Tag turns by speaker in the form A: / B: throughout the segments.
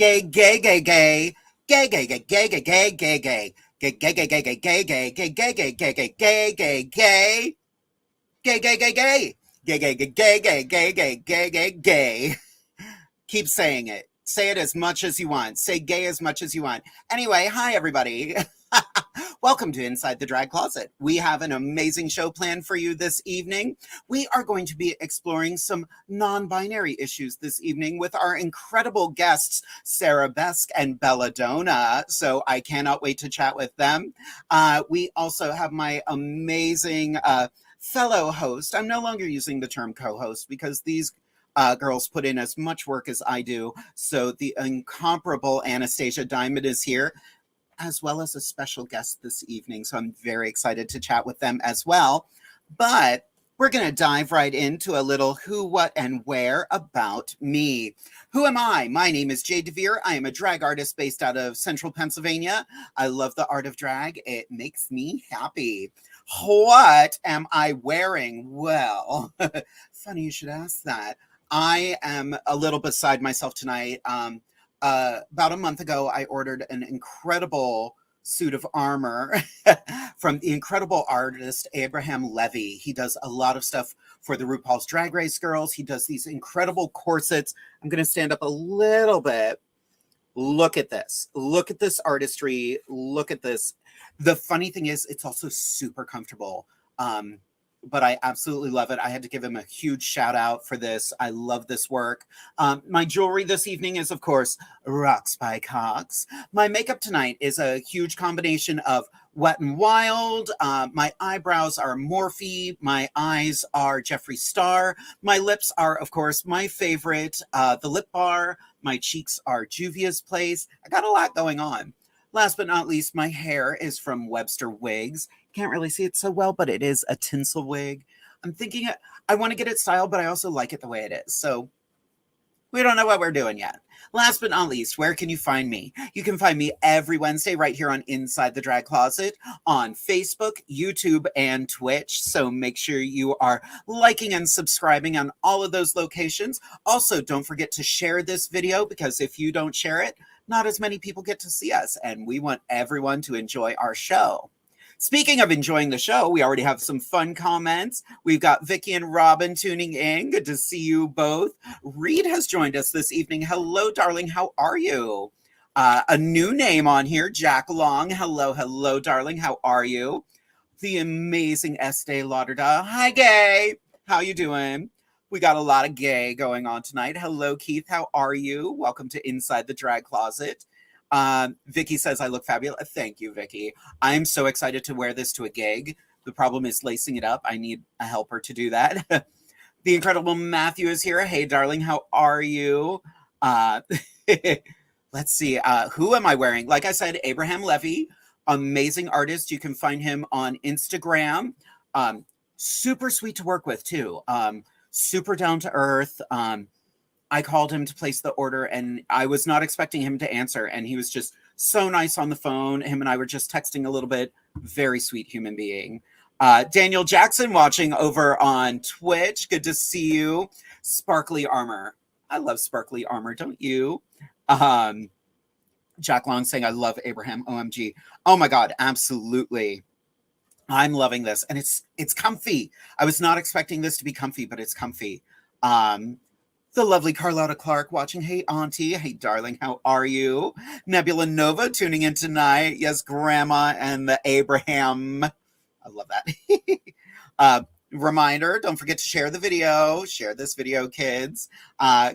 A: gay, gay, gay, gay, gay, gay, gay, gay, gay, gay, gay, gay. Gay, gay, gay, gay, gay, gay, gay, gay, gay, gay, gay, gay, gay, gay, gay. Gay, gay, gay, gay. Gay, gay, gay, gay, gay, gay, gay, gay, gay, gay. Keep saying it. Say it as much as you want. Say gay as much as you want. Anyway, hi everybody. Welcome to Inside the Drag Closet. We have an amazing show planned for you this evening. We are going to be exploring some non-binary issues this evening with our incredible guests, Sarabesque and Belladonna. So I cannot wait to chat with them. We also have my amazing fellow host. I'm no longer using the term co-host because these girls put in as much work as I do. So the incomparable Anastasia Diamond is here, as well as a special guest this evening. So I'm very excited to chat with them as well. But we're going to dive right into a little who, what, and where about me. Who am I? My name is Jade DeVere. I am a drag artist based out of Central Pennsylvania. I love the art of drag. It makes me happy. What am I wearing? Well, funny you should ask that. I am a little beside myself tonight. About a month ago, I ordered an incredible suit of armor from the incredible artist Abraham Levy. He does a lot of stuff for the RuPaul's Drag Race girls. He does these incredible corsets. I'm going to stand up a little bit. Look at this. Look at this artistry. Look at this. The funny thing is, it's also super comfortable. But I absolutely love it. I had to give him a huge shout out for this. I love this work. My jewelry this evening is, of course, Rocks by Cox. My makeup tonight is a huge combination of Wet n Wild. My eyebrows are Morphe. My eyes are Jeffree Star. My lips are, of course, my favorite, the Lip Bar. My cheeks are Juvia's Place. I got a lot going on. Last but not least, my hair is from Webster Wigs. Can't really see it so well, but it is a tinsel wig. I'm thinking I want to get it styled, but I also like it the way it is. So we don't know what we're doing yet. Last but not least, where can you find me? You can find me every Wednesday right here on Inside the Drag Closet on Facebook, YouTube, and Twitch. So make sure you are liking and subscribing on all of those locations. Also, don't forget to share this video because if you don't share it, not as many people get to see us, and we want everyone to enjoy our show. Speaking of enjoying the show, we already have some fun comments. We've got Vicky and Robin tuning in. Good to see you both. Reed has joined us this evening. Hello, darling. How are you? A new name on here, Jack Long. Hello, hello, darling. How are you? The amazing Estee Lauderda. Hi, gay. How you doing? We got a lot of gay going on tonight. Hello, Keith. How are you? Welcome to Inside the Drag Closet. Vicky says I look fabulous. Thank you, Vicky. I'm so excited to wear this to a gig. The problem is lacing it up. I need a helper to do that. The incredible Matthew is here. Hey, darling. How are you? Let's see. Who am I wearing? Like I said, Abraham Levy, amazing artist. You can find him on Instagram. Super sweet to work with, too. Super down to earth. I called him to place the order and I was not expecting him to answer. And he was just so nice on the phone. Him and I were just texting a little bit. Very sweet human being. Daniel Jackson watching over on Twitch. Good to see you. Sparkly armor. I love sparkly armor, don't you? Jack Long saying, I love Abraham. OMG. Oh my God, absolutely. I'm loving this. And it's comfy. I was not expecting this to be comfy, but it's comfy. The lovely Carlotta Clark watching. Hey, auntie. Hey, darling. How are you? Nebula Nova tuning in tonight. Yes, grandma and the Abraham. I love that. Reminder, don't forget to share the video. Share this video, kids.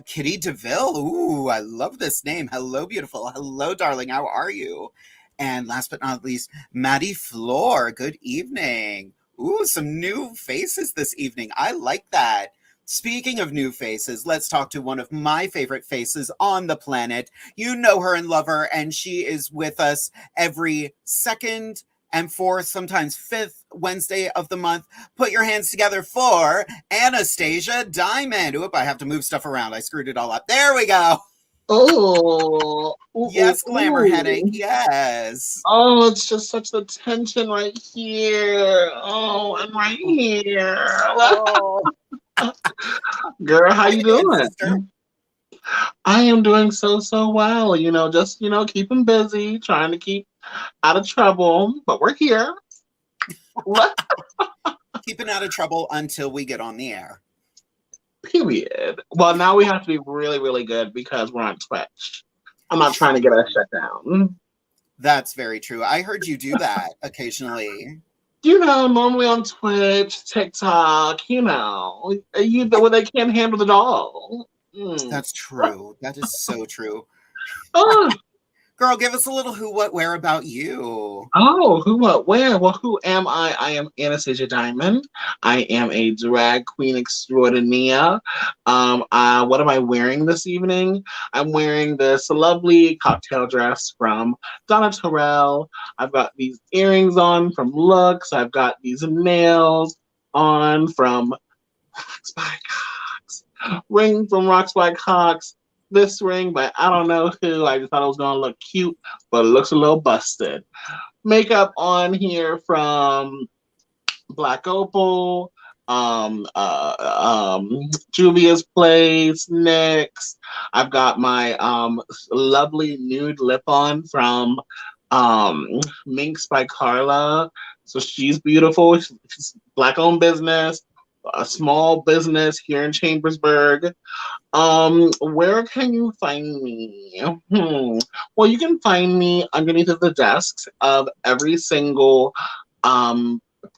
A: Kitty DeVille. Ooh, I love this name. Hello, beautiful. Hello, darling. How are you? And last but not least, Maddie Floor. Good evening. Ooh, some new faces this evening. I like that. Speaking of new faces, let's talk to one of my favorite faces on the planet. You know her and love her, and she is with us every second and fourth, sometimes fifth Wednesday of the month. Put your hands together for Anastasia Diamond. Oop, I have to move stuff around. I screwed it all up. There we go.
B: Oh,
A: yes, glamour headache. Yes.
B: Oh, it's just such the tension right here. Oh, and right here.
A: Oh.
B: Girl, how you doing?
A: Sister.
B: I am doing so well. Just keeping busy, trying to keep out of trouble. But we're here. What?
A: Keeping out of trouble until we get on the air.
B: Period. Well, now we have to be really, really good because we're on Twitch. I'm not trying to get us shut down.
A: That's very true. I heard you do that occasionally.
B: Normally on Twitch, TikTok, when they can't handle the doll.
A: That's true. That is so true.
B: Oh,
A: Girl, give us a little who, what, where about you.
B: who, what, where? Well, who am I? I am Anastasia Diamond. I am a drag queen extraordinaire. What am I wearing this evening? I'm wearing this lovely cocktail dress from Donna Terrell. I've got these earrings on from Lux. I've got these nails on from Rocks by Cox. Ring from Rocks by Cox. This ring, but I don't know who. I just thought it was gonna look cute, but it looks a little busted. Makeup on here from Black Opal, Juvia's Place, NYX. I've got my lovely nude lip on from Minx by Carla. So she's beautiful. She's Black-owned business, a small business here in Chambersburg. Where can you find me? Well, you can find me underneath of the desks of every single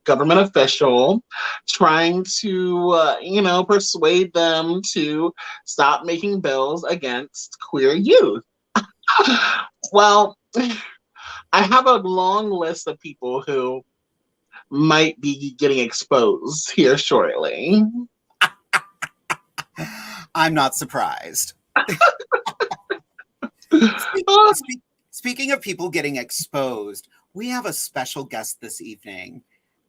B: government official, trying to, persuade them to stop making bills against queer youth. Well, I have a long list of people who might be getting exposed here shortly.
A: I'm not surprised. Speaking of people getting exposed, we have a special guest this evening,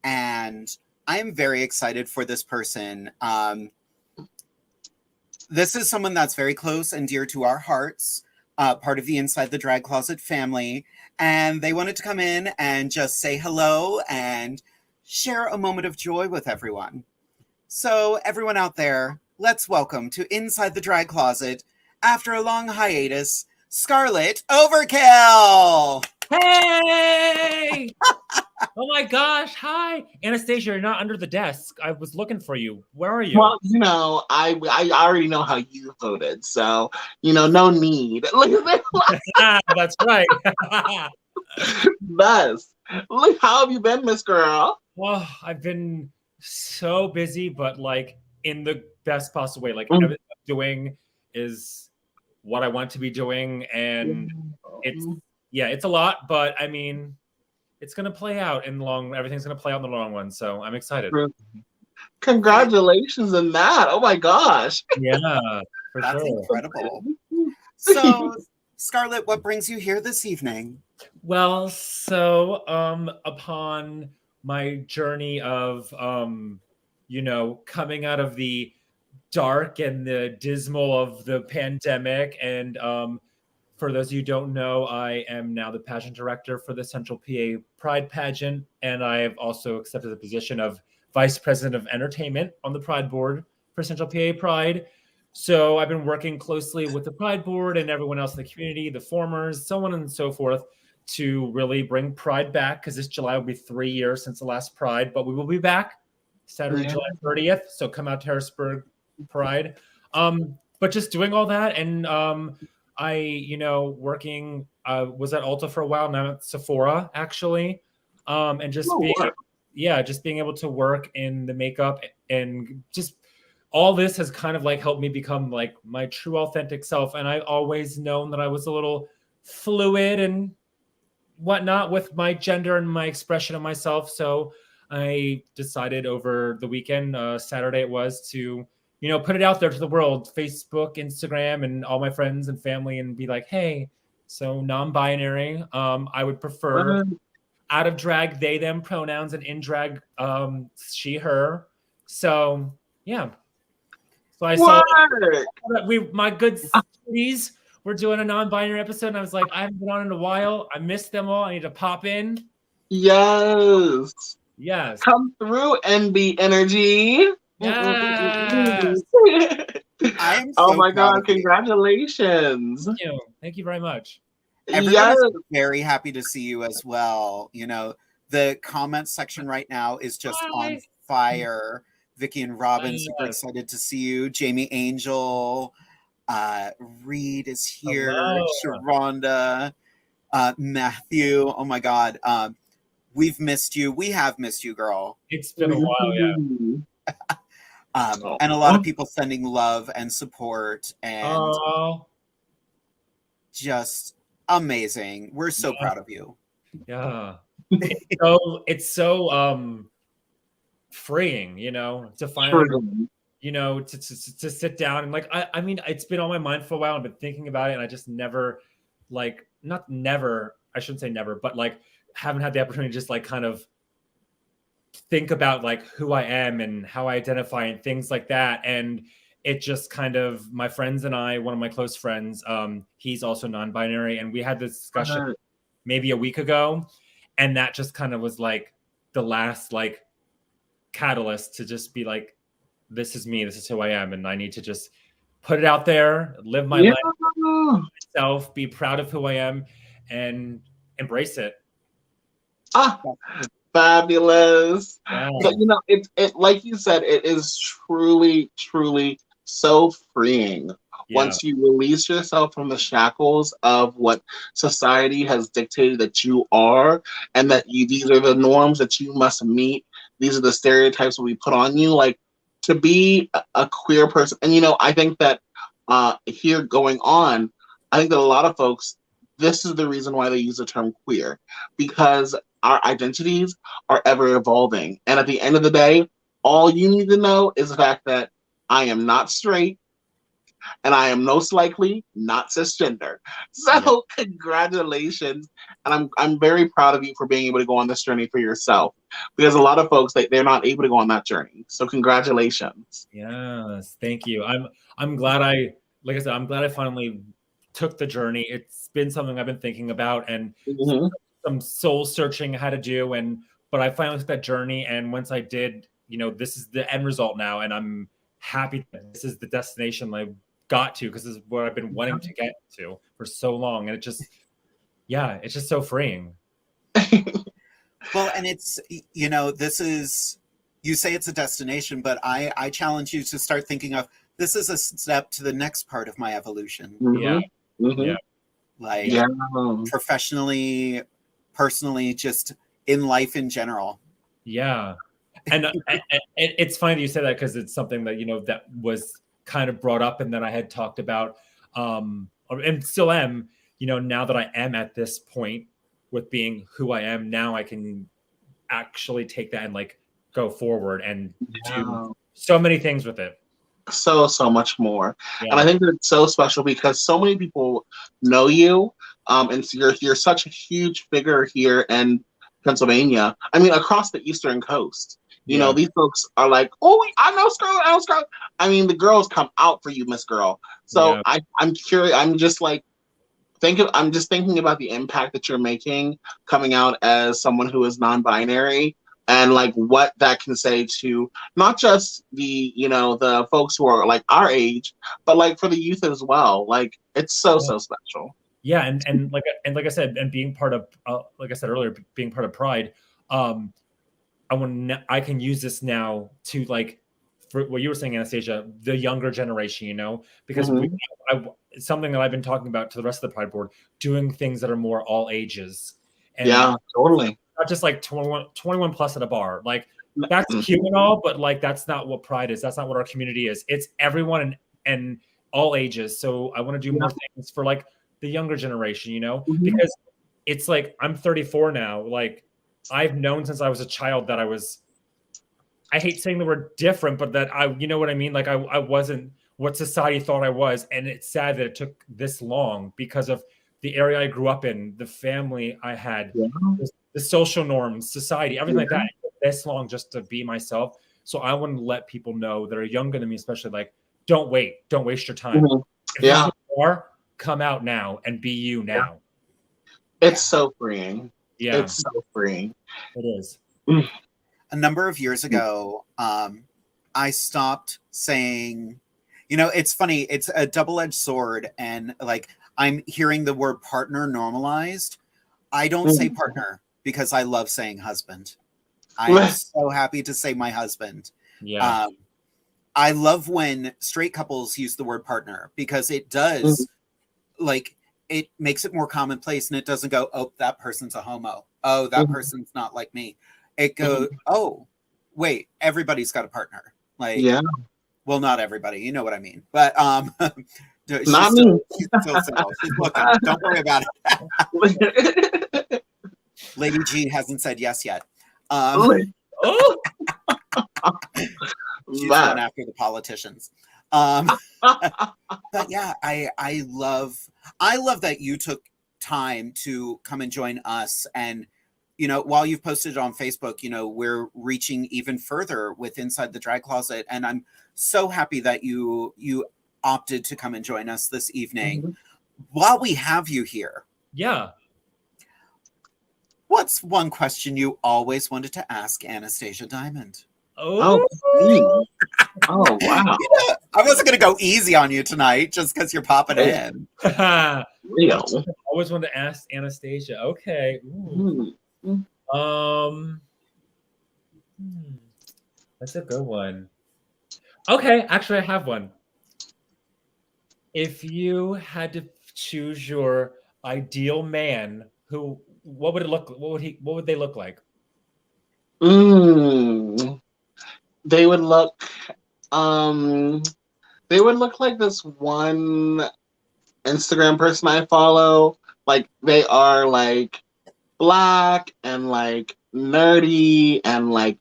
A: and I am very excited for this person. This is someone that's very close and dear to our hearts, part of the Inside the Drag Closet family, and they wanted to come in and just say hello and share a moment of joy with everyone. So everyone out there, let's welcome to Inside the Drag Closet, after a long hiatus, Scarlett Overkill!
C: Hey! Oh my gosh, hi! Anastasia, you're not under the desk. I was looking for you. Where are you?
B: Well, I already know how you voted, so, no need.
C: That's right.
B: Thus, look, how have you been, Miss Girl?
C: Oh, I've been so busy, but in the best possible way. Everything I'm doing is what I want to be doing, and it's a lot, but I mean, it's gonna play out in the long. Everything's gonna play out in the long run, so I'm excited.
B: Congratulations on that! Oh my gosh!
C: Yeah, for
A: That's
C: sure.
A: Incredible. So, Scarlett, what brings you here this evening?
C: Well, so upon my journey of coming out of the dark and the dismal of the pandemic, and for those of you who don't know, I am now the pageant director for the Central PA Pride pageant, and I have also accepted the position of vice president of entertainment on the Pride board for Central PA Pride. So I've been working closely with the Pride board and everyone else in the community, the formers, so on and so forth, to really bring Pride back, because this July will be 3 years since the last Pride, but we will be back Saturday, July 30th. So come out to Harrisburg Pride. But just doing all that, and working, was at Ulta for a while, now at Sephora actually, and just being able to work in the makeup, and just all this has kind of helped me become my true authentic self. And I always known that I was a little fluid and whatnot with my gender and my expression of myself. So I decided over the weekend, Saturday it was, to put it out there to the world, Facebook, Instagram, and all my friends and family, and be like, hey, so non-binary, I would prefer out of drag, they, them pronouns, and in drag, she, her. So yeah. So I saw that my good cities were doing a non-binary episode, and I was like, I haven't been on in a while. I missed them all. I need to pop in.
B: Yes.
C: Yes.
B: Come through, NB Energy.
C: Yes.
A: I am
B: Oh
A: so
B: my
A: proud
B: God,
A: of you.
B: congratulations.
C: Thank you very much.
A: Everybody's
B: Yes.
A: very happy to see you as well. You know, the comment section right now is just on
C: Hi.
A: fire. Vicky and Robin, super
C: Yes.
A: excited to see you. Jamie Angel, Reed is here.
C: Hello.
A: Sharonda, Matthew. Oh my God. We've missed you. We have missed you, girl.
C: It's been a while, yeah.
A: And a lot of people sending love and support and
C: Oh,
A: just amazing. We're so
C: Yeah.
A: proud of you.
C: yeah. It's so freeing, you know, to finally, you know, to sit down and like I mean, it's been on my mind for a while. I've been thinking about it, and I just never, like, not never. I shouldn't say never, but like haven't had the opportunity to just like kind of think about like who I am and how I identify and things like that. And it just kind of, my friends and I, one of my close friends, he's also non-binary, and we had this discussion maybe a week ago, and that just kind of was like the last like catalyst to just be like, this is me, this is who I am, and I need to just put it out there, live my life myself, be proud of who I am, and embrace it.
B: Fabulous.
C: Yeah.
B: But you know, it like you said, it is truly, truly so freeing once you release yourself from the shackles of what society has dictated that you are, and that these are the norms that you must meet. These are the stereotypes that we put on you. Like, to be a queer person, and you know, I think that here going on, I think that a lot of folks, this is the reason why they use the term queer, because our identities are ever evolving. And at the end of the day, all you need to know is the fact that I am not straight, and I am most likely not cisgender. So congratulations. And I'm very proud of you for being able to go on this journey for yourself. Because a lot of folks, they're not able to go on that journey. So congratulations.
C: Yes, thank you. I'm glad like I said, I'm glad I finally took the journey. It's been something I've been thinking about, and some soul searching I had to do, but I finally took that journey, and once I did, you know, this is the end result now, and I'm happy that this is the destination I got to, because this is what I've been wanting to get to for so long, and it's just so freeing.
A: Well, and it's, you know, this is, you say it's a destination, but I challenge you to start thinking of, this is a step to the next part of my evolution. Like professionally, personally, just in life in general.
C: Yeah. And it's funny that you say that, because it's something that, you know, that was kind of brought up and that I had talked about, and still am, you know, now that I am at this point with being who I am now, I can actually take that and like go forward and do so many things with it.
B: So much more. And I think that it's so special because so many people know you, and so you're such a huge figure here in Pennsylvania. I mean, across the Eastern Coast. You know, these folks are like, oh, I know Scarlett. I mean, the girls come out for you, Miss Girl. So I'm curious. I'm just like, I'm just thinking about the impact that you're making coming out as someone who is non-binary, and like what that can say to not just the, you know, the folks who are like our age, but like for the youth as well. Like, it's so special.
C: Yeah, and like I said, and being part of like I said earlier, being part of Pride, I can use this now to, like, for what you were saying, Anastasia, the younger generation, you know, because something that I've been talking about to the rest of the Pride board, doing things that are more all ages. And
B: totally.
C: Not just like 21 plus at a bar. Like, that's cute and all, but like, that's not what Pride is. That's not what our community is. It's everyone and all ages. So I want to do more things for like the younger generation, you know, because it's like, I'm 34 now. Like, I've known since I was a child that I hate saying the word different, but that you know what I mean? Like, I wasn't what society thought I was. And it's sad that it took this long because of the area I grew up in, the family I had, the social norms, society, everything like that. It took this long just to be myself. So I want to let people know that are younger than me, especially, like, don't wait. Don't waste your time. If you are, come out now and be you now.
B: It's so freeing.
C: Yeah.
B: It's so freeing.
C: It is.
A: A number of years ago, I stopped saying, you know, it's funny, it's a double-edged sword, and like I'm hearing the word partner normalized. I don't say partner because I love saying husband. I am so happy to say my husband.
C: Yeah.
A: I love when straight couples use the word partner because it does, like, it makes it more commonplace, and it doesn't go, oh, that person's a homo. Oh, that person's not like me. It goes, oh, wait, everybody's got a partner. Like, well, not everybody, you know what I mean. But she's
B: Not
A: still,
B: me.
A: she's still single. She's looking. Don't worry about it. Lady G hasn't said yes yet.
C: Oh,
A: She's going after the politicians. But yeah, I love that you took time to come and join us. And, you know, while you've posted it on Facebook, you know, we're reaching even further with Inside the Drag Closet. And I'm so happy that you opted to come and join us this evening. While we have you here.
C: Yeah.
A: What's one question you always wanted to ask Anastasia Diamond?
C: Oh,
B: oh wow.
A: Yeah, I wasn't going to go easy on you tonight just because you're popping in.
B: Real.
C: Always wanted to ask Anastasia. Okay. That's a good one. Okay, actually, I have one. If you had to choose your ideal man, what would it look? What would they look like?
B: They would look. They would look like this one Instagram person I follow. Like they are like black and like nerdy and like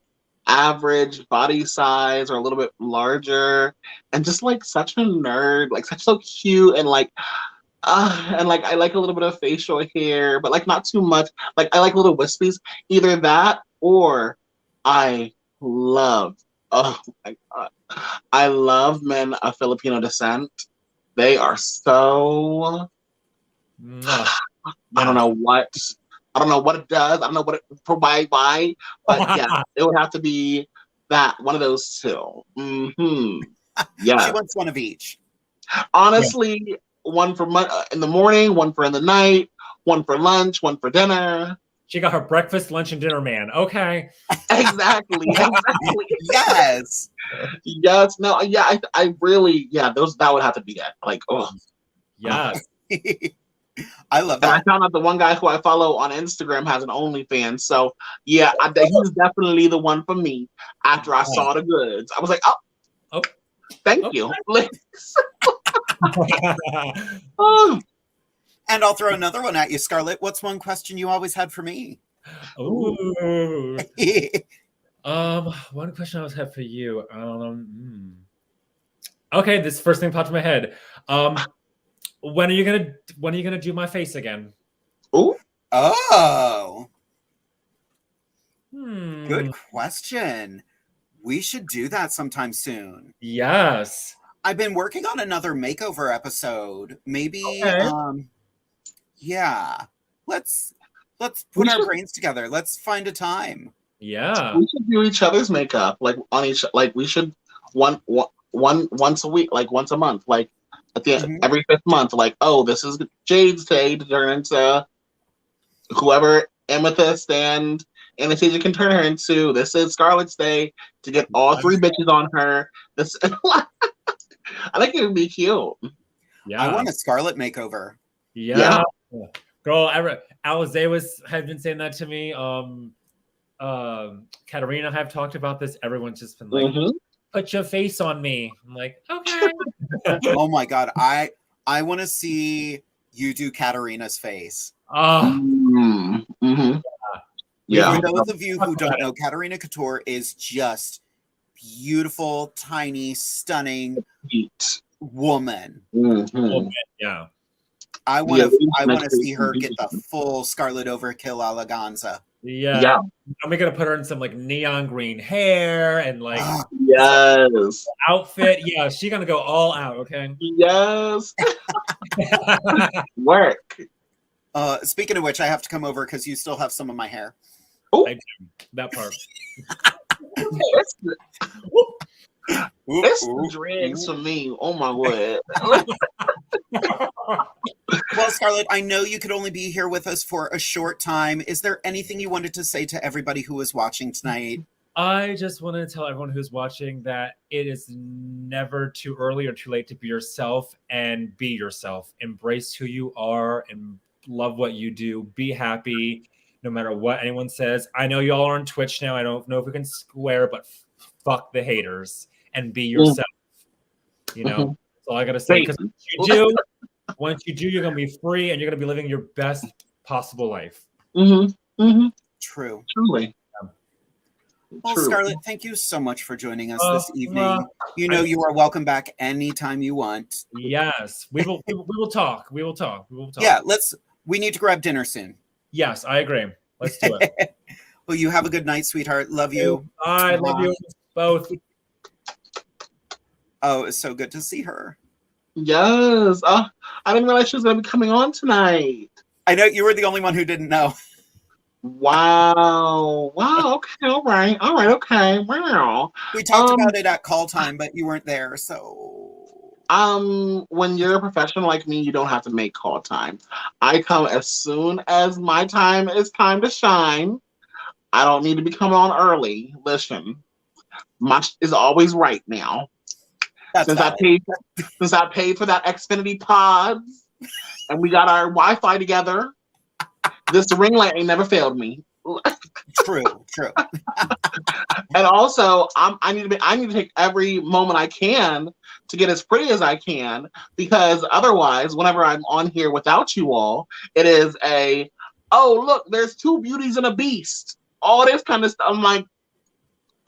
B: average body size or a little bit larger and just like such a nerd, like such so cute and like I like a little bit of facial hair, but like not too much. Like I like little wispies. Either that or I love, oh my God, I love men of Filipino descent. They are so, I don't know what it does. I don't know what it, for why, but yeah, it would have to be that, one of those two. Yeah.
A: She wants one of each.
B: Honestly, one for in the morning, one for in the night, one for lunch, one for dinner.
C: She got her breakfast, lunch, and dinner man. Okay.
B: Exactly.
A: Yes.
B: Yes. No. Yeah. I really. Yeah. That would have to be it. Like. Oh.
C: Yes.
A: I love that.
B: And I found out the one guy who I follow on Instagram has an OnlyFans. So yeah, he's definitely the one for me. After I saw the goods, I was like, oh. Thank you.
A: And I'll throw another one at you, Scarlett. What's one question you always had for me?
C: Ooh. One question I always had for you. Okay, this first thing popped in my head. When are you gonna do my face again?
B: Ooh.
A: Oh. Good question. We should do that sometime soon.
C: Yes.
A: I've been working on another makeover episode. Maybe yeah. Let's put our brains together. Let's find a time.
C: Yeah.
B: We should do each other's makeup, like on each, like we should once a week, like once a month, like at the end, every 5th month, like, oh, this is Jade's day to turn into whoever Amethyst and Anastasia can turn her into. This is Scarlett's day to get all 3 bitches on her. This I think it would be cute.
C: Yeah.
A: I want a Scarlett makeover.
C: Yeah. Girl, Alize had been saying that to me. Katarina have talked about this. Everyone's just been like, put your face on me. I'm like, okay.
A: Oh my God. I want to see you do Katarina's face.
C: Yeah.
A: For those of you who don't know, Katarina Couture is just beautiful, tiny, stunning woman.
C: Yeah.
A: I want to see her get the full Scarlet Overkill eleganza.
C: Yeah. And we're gonna put her in some like neon green hair and like outfit. Yeah, she's gonna go all out. Okay.
B: Yes. Work.
A: Speaking of which, I have to come over because you still have some of my hair.
C: I do. That part.
B: It's the dregs for me. Oh my word.
A: Well, Scarlett, I know you could only be here with us for a short time. Is there anything you wanted to say to everybody who was watching tonight?
C: I just want to tell everyone who's watching that it is never too early or too late to be yourself and be yourself. Embrace who you are and love what you do. Be happy no matter what anyone says. I know y'all are on Twitch now. I don't know if we can swear, but fuck the haters and be yourself. You know, that's all I got to say. Because once you do, you're going to be free and you're going to be living your best possible life.
A: True.
B: Truly.
A: Well,
B: True.
A: Scarlett, thank you so much for joining us this evening. You know you are welcome back anytime you want.
C: Yes, we will talk. We will talk.
A: Yeah, we need to grab dinner soon.
C: Yes, I agree. Let's do it.
A: Well, you have a good night, sweetheart. Love you.
C: I love you both.
A: Oh, it's so good to see her.
B: Yes. I didn't realize she was going to be coming on tonight.
A: I know you were the only one who didn't know.
B: Wow. Okay. All right. Okay. Wow.
A: We talked about it at call time, but you weren't there. So,
B: when you're a professional like me, you don't have to make call time. I come as soon as my time is time to shine. I don't need to be coming on early. Listen, my is always right now. Since I paid for that Xfinity pods, and we got our Wi-Fi together. This ring light ain't never failed me.
A: True.
B: And also, I need to take every moment I can to get as pretty as I can, because otherwise, whenever I'm on here without you all, it is look, there's two beauties and a beast. All this kind of stuff. I'm like,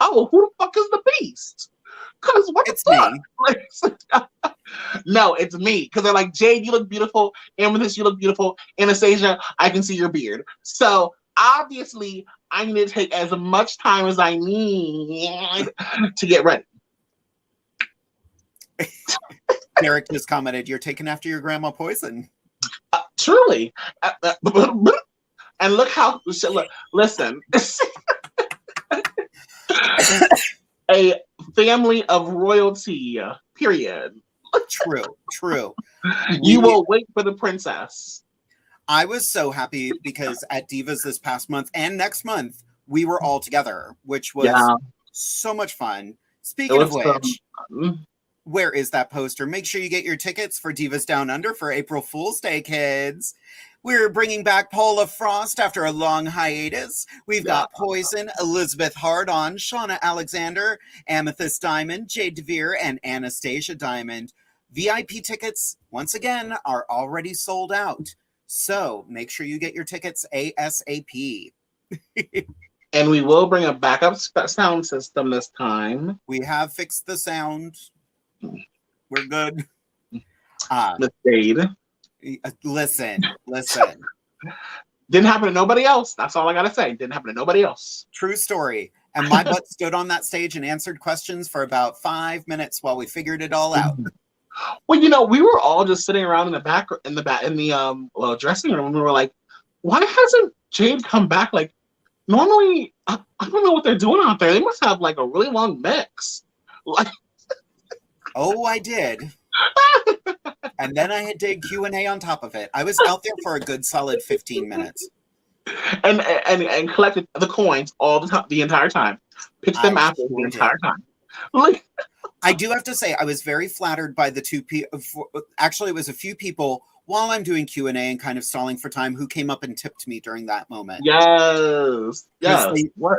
B: oh, who the fuck is the beast? Because what
A: it's
B: the fuck? Me. No, it's me. Because they're like, Jade, you look beautiful. Amethyst, you look beautiful. Anastasia, I can see your beard. So obviously, I need to take as much time as I need to get ready.
A: Derek just commented, "You're taking after your grandma Poison."
B: Truly. And look how, listen. A family of royalty, period.
A: True.
B: You will wait for the princess.
A: I was so happy because at Divas this past month and next month, we were all together, which was so much fun. Speaking of which, where is that poster? Make sure you get your tickets for Divas Down Under for April Fool's Day, kids. We're bringing back Paula Frost after a long hiatus. We've got Poison, Elizabeth Hardon, Shauna Alexander, Amethyst Diamond, Jade DeVere, and Anastasia Diamond. VIP tickets, once again, are already sold out. So make sure you get your tickets ASAP.
B: And we will bring a backup sound system this time.
A: We have fixed the sound. We're good.
B: The shade.
A: Listen.
B: Didn't happen to nobody else. That's all I gotta say. Didn't happen to nobody else.
A: True story. And my butt stood on that stage and answered questions for about 5 minutes while we figured it all out.
B: Well, we were all just sitting around in the dressing room, and we were like, "Why hasn't Jade come back?" Like, normally, I don't know what they're doing out there. They must have like a really long mix. Like,
A: oh, I did. And then I had did Q&A on top of it. I was out there for a good solid 15 minutes.
B: And collected the coins the entire time. Pitched them after the entire time. Like,
A: I do have to say, I was very flattered by the two people. Actually, it was a few people while I'm doing Q&A and kind of stalling for time who came up and tipped me during that moment.
B: Yes.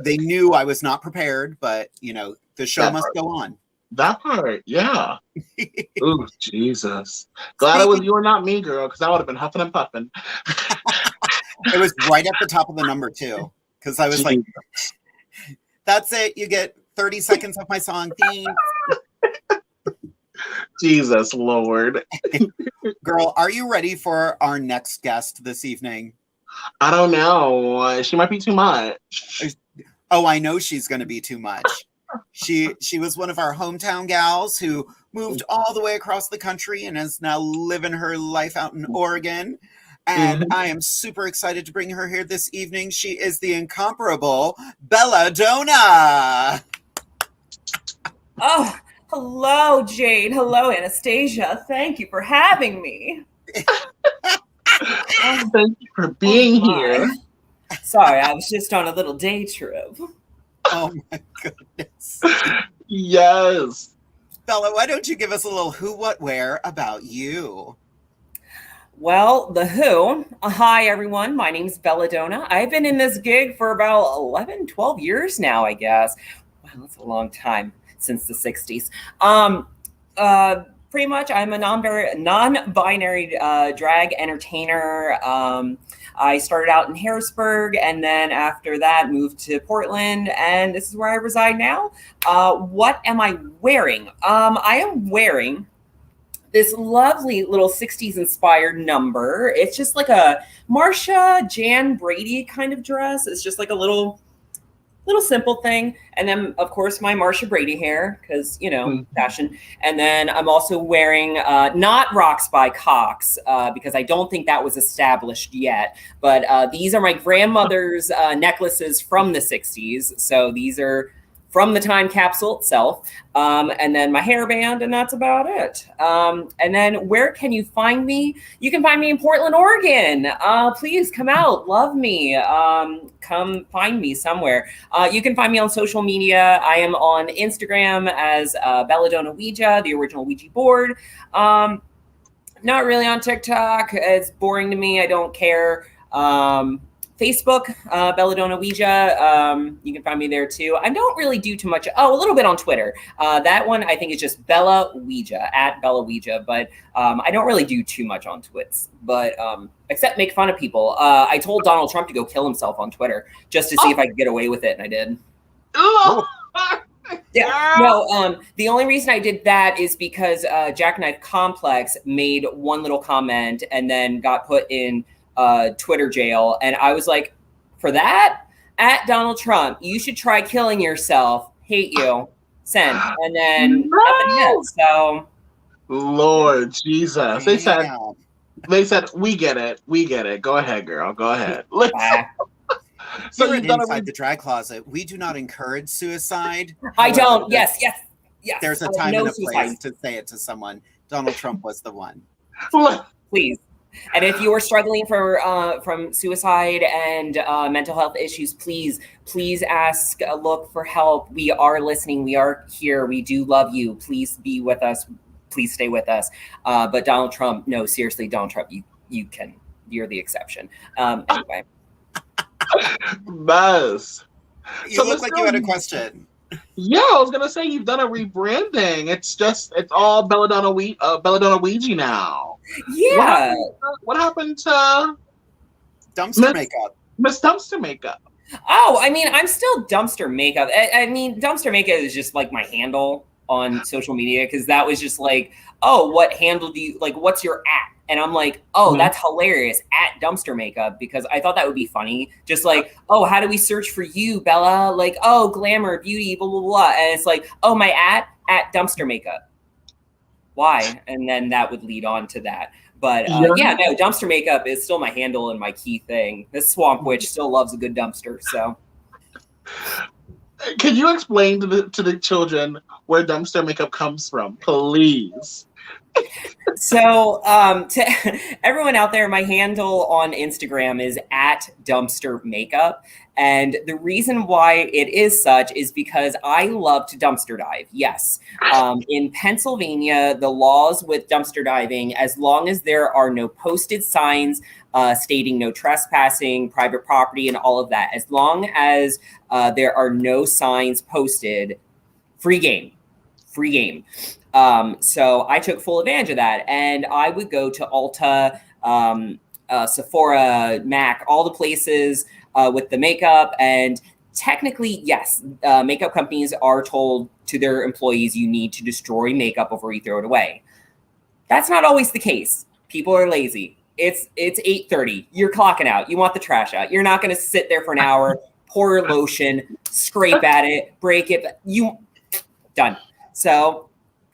A: They knew I was not prepared, but, the show must go on.
B: That part, yeah. Oh, Jesus. Glad it was you and not me, girl, because I would have been huffing and puffing.
A: It was right at the top of the number, too. Because I was like, that's it. You get 30 seconds of my song. Thanks.
B: Jesus, Lord.
A: Girl, are you ready for our next guest this evening?
B: I don't know. She might be too much.
A: Oh, I know she's going to be too much. She was one of our hometown gals who moved all the way across the country and is now living her life out in Oregon. And I am super excited to bring her here this evening. She is the incomparable Belladonna.
D: Oh, Hello, Jade. Hello, Anastasia. Thank you for having me.
B: Thank you for being
D: my.
B: here.
D: Sorry, I was just on a little day trip.
A: Oh my goodness.
B: Yes.
A: Bella, why don't you give us a little who, what, where about you?
D: Well, the who. Hi, everyone. My name's Belladonna. I've been in this gig for about 11, 12 years now, I guess. Wow, that's a long time, since the 60s. Pretty much, I'm a non-binary drag entertainer. I started out in Harrisburg, and then after that moved to Portland, and this is where I reside now. What am I wearing? I am wearing this lovely little 60s inspired number. It's just like a Marsha Jan Brady kind of dress. It's just like a little simple thing. And then, of course, my Marsha Brady hair, because, fashion. And then I'm also wearing not Rocks by Cox, because I don't think that was established yet. But these are my grandmother's necklaces from the 60s. So these are from the time capsule itself. And then my hairband, and that's about it. And then where can you find me? You can find me in Portland, Oregon. Please come out. Love me. Come find me somewhere. You can find me on social media. I am on Instagram as Belladonna Ouija, the original Ouija board. Not really on TikTok. It's boring to me. I don't care. Facebook, Belladonna Ouija. You can find me there too. I don't really do too much. Oh, a little bit on Twitter. That one I think is just Bella Ouija, at Bella Ouija. But I don't really do too much on Twits. But except make fun of people. I told Donald Trump to go kill himself on Twitter just to see if I could get away with it, and I did. Yeah. No, the only reason I did that is because Jackknife Complex made one little comment and then got put in Twitter jail, and I was like, for that, at Donald Trump, you should try killing yourself. Hate you. Send. And then nothing hit. So,
B: Lord Jesus,
A: Damn.
B: they said we get it. Go ahead, girl. Go ahead. So
A: Here
B: you've
A: at
B: done
A: Inside the Drag Closet, we do not encourage suicide.
D: I
A: However,
D: don't. Yes.
A: There's a time and a place to say it to someone. Donald Trump was the one.
D: Please. And if you are struggling from suicide and mental health issues, please look for help. We are listening. We are here. We do love you. Please be with us. Please stay with us. But Donald Trump, no, seriously, Donald Trump, you're the exception. Anyway.
B: Nice.
A: You look like you had a question.
B: Yeah, I was gonna say you've done a rebranding. It's all Belladonna Ouija now.
D: Yeah.
B: What happened to
A: Dumpster makeup?
B: Miss Dumpster Makeup?
D: Oh, I mean, I'm still Dumpster Makeup. I mean, Dumpster Makeup is just like my handle on social media, because that was just like, oh, what handle do you like? What's your at? And I'm like, oh, that's hilarious, at Dumpster Makeup, because I thought that would be funny. Just like, oh, how do we search for you, Bella? Like, oh, glamour, beauty, blah, blah, blah. And it's like, oh, my at Dumpster Makeup. Why? And then that would lead on to that. But no, Dumpster Makeup is still my handle and my key thing. This Swamp Witch still loves a good dumpster. So,
B: can you explain to the children where Dumpster Makeup comes from, please?
D: So to everyone out there, my handle on Instagram is at Dumpster Makeup. And the reason why it is such is because I love to dumpster dive. Yes. In Pennsylvania, the laws with dumpster diving, as long as there are no posted signs stating no trespassing, private property, and all of that, as long as there are no signs posted, free game. So I took full advantage of that, and I would go to Ulta, Sephora, MAC, all the places with the makeup. And technically, yes, makeup companies are told to their employees, you need to destroy makeup before you throw it away. That's not always the case. People are lazy. It's 8:30. You're clocking out. You want the trash out. You're not going to sit there for an hour, pour lotion, scrape at it, break it. Done. So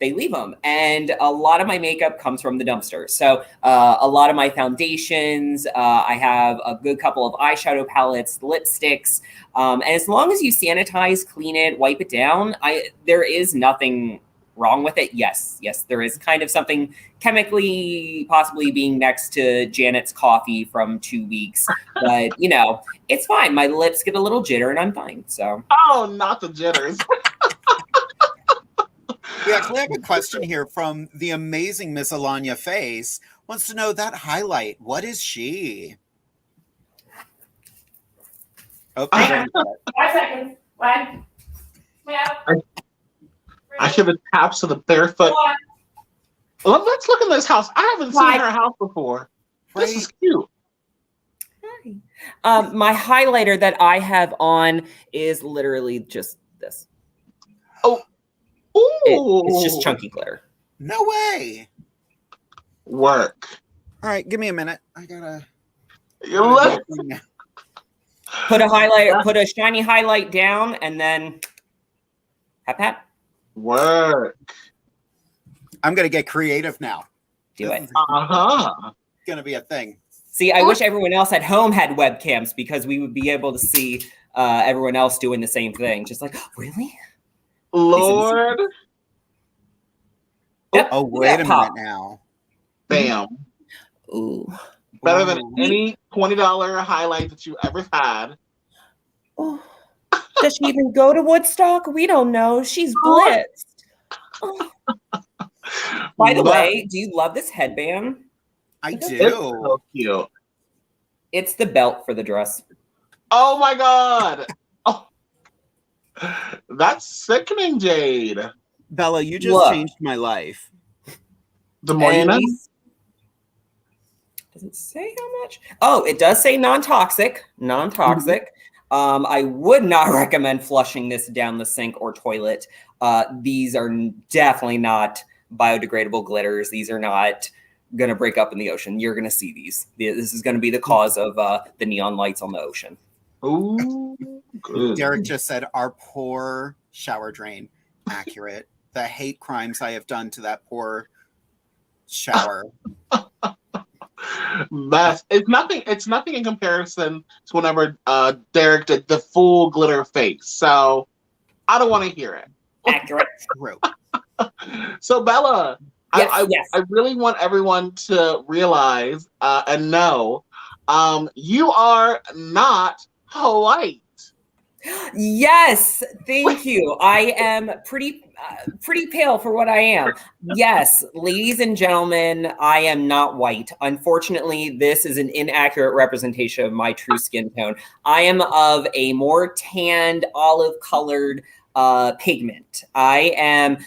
D: they leave them. And a lot of my makeup comes from the dumpster. So a lot of my foundations, I have a good couple of eyeshadow palettes, lipsticks. And as long as you sanitize, clean it, wipe it down, there is nothing wrong with it? Yes, there is kind of something chemically possibly being next to Janet's coffee from 2 weeks, but you know, it's fine. My lips get a little jitter and I'm fine. So
B: Oh, not the jitters.
A: We actually have a question here from the amazing Miss Alanya Face. Wants to know that highlight. What is she? Oh,
D: 5 seconds. 1.
B: I should have tapped to the barefoot. Let's look in this house. I haven't seen her house before. This is cute.
D: My highlighter that I have on is literally just this.
B: Oh,
D: it's just chunky glitter.
A: No way.
B: Work.
A: All right, give me a minute. I gotta.
D: Put a highlight, put a shiny highlight down, and then pat.
B: Work.
A: I'm gonna get creative now.
D: Do it.
A: Gonna be a thing.
D: See, I wish everyone else at home had webcams because we would be able to see everyone else doing the same thing. Just like, really?
B: Lord.
D: Yep,
A: Oh, wait a minute now.
B: Bam.
D: Ooh.
B: Better than any $20 highlight that you ever had.
D: Oh. Does she even go to Woodstock? We don't know. She's blitzed. Oh. By the way, do you love this headband?
A: I do.
B: It's so cute.
D: It's the belt for the dress.
B: Oh my God. Oh. That's sickening, Jade.
A: Bella, you just changed my life.
B: The more you know.
D: Does it say how much? Oh, it does say non-toxic. Non-toxic. I would not recommend flushing this down the sink or toilet. These are definitely not biodegradable glitters. These are not going to break up in the ocean. You're going to see these. This is going to be the cause of the neon lights on the ocean.
B: Ooh, good.
A: Derek just said, our poor shower drain. Accurate. The hate crimes I have done to that poor shower.
B: It's nothing in comparison to whenever Derek did the full glitter face. So I don't want to hear it.
D: Accurate.
A: True.
B: So Bella,
D: yes.
B: I really want everyone to realize and know you are not white.
D: Yes, thank you. I am pretty pale for what I am. Yes, ladies and gentlemen, I am not white. Unfortunately, this is an inaccurate representation of my true skin tone. I am of a more tanned, olive-colored pigment. I am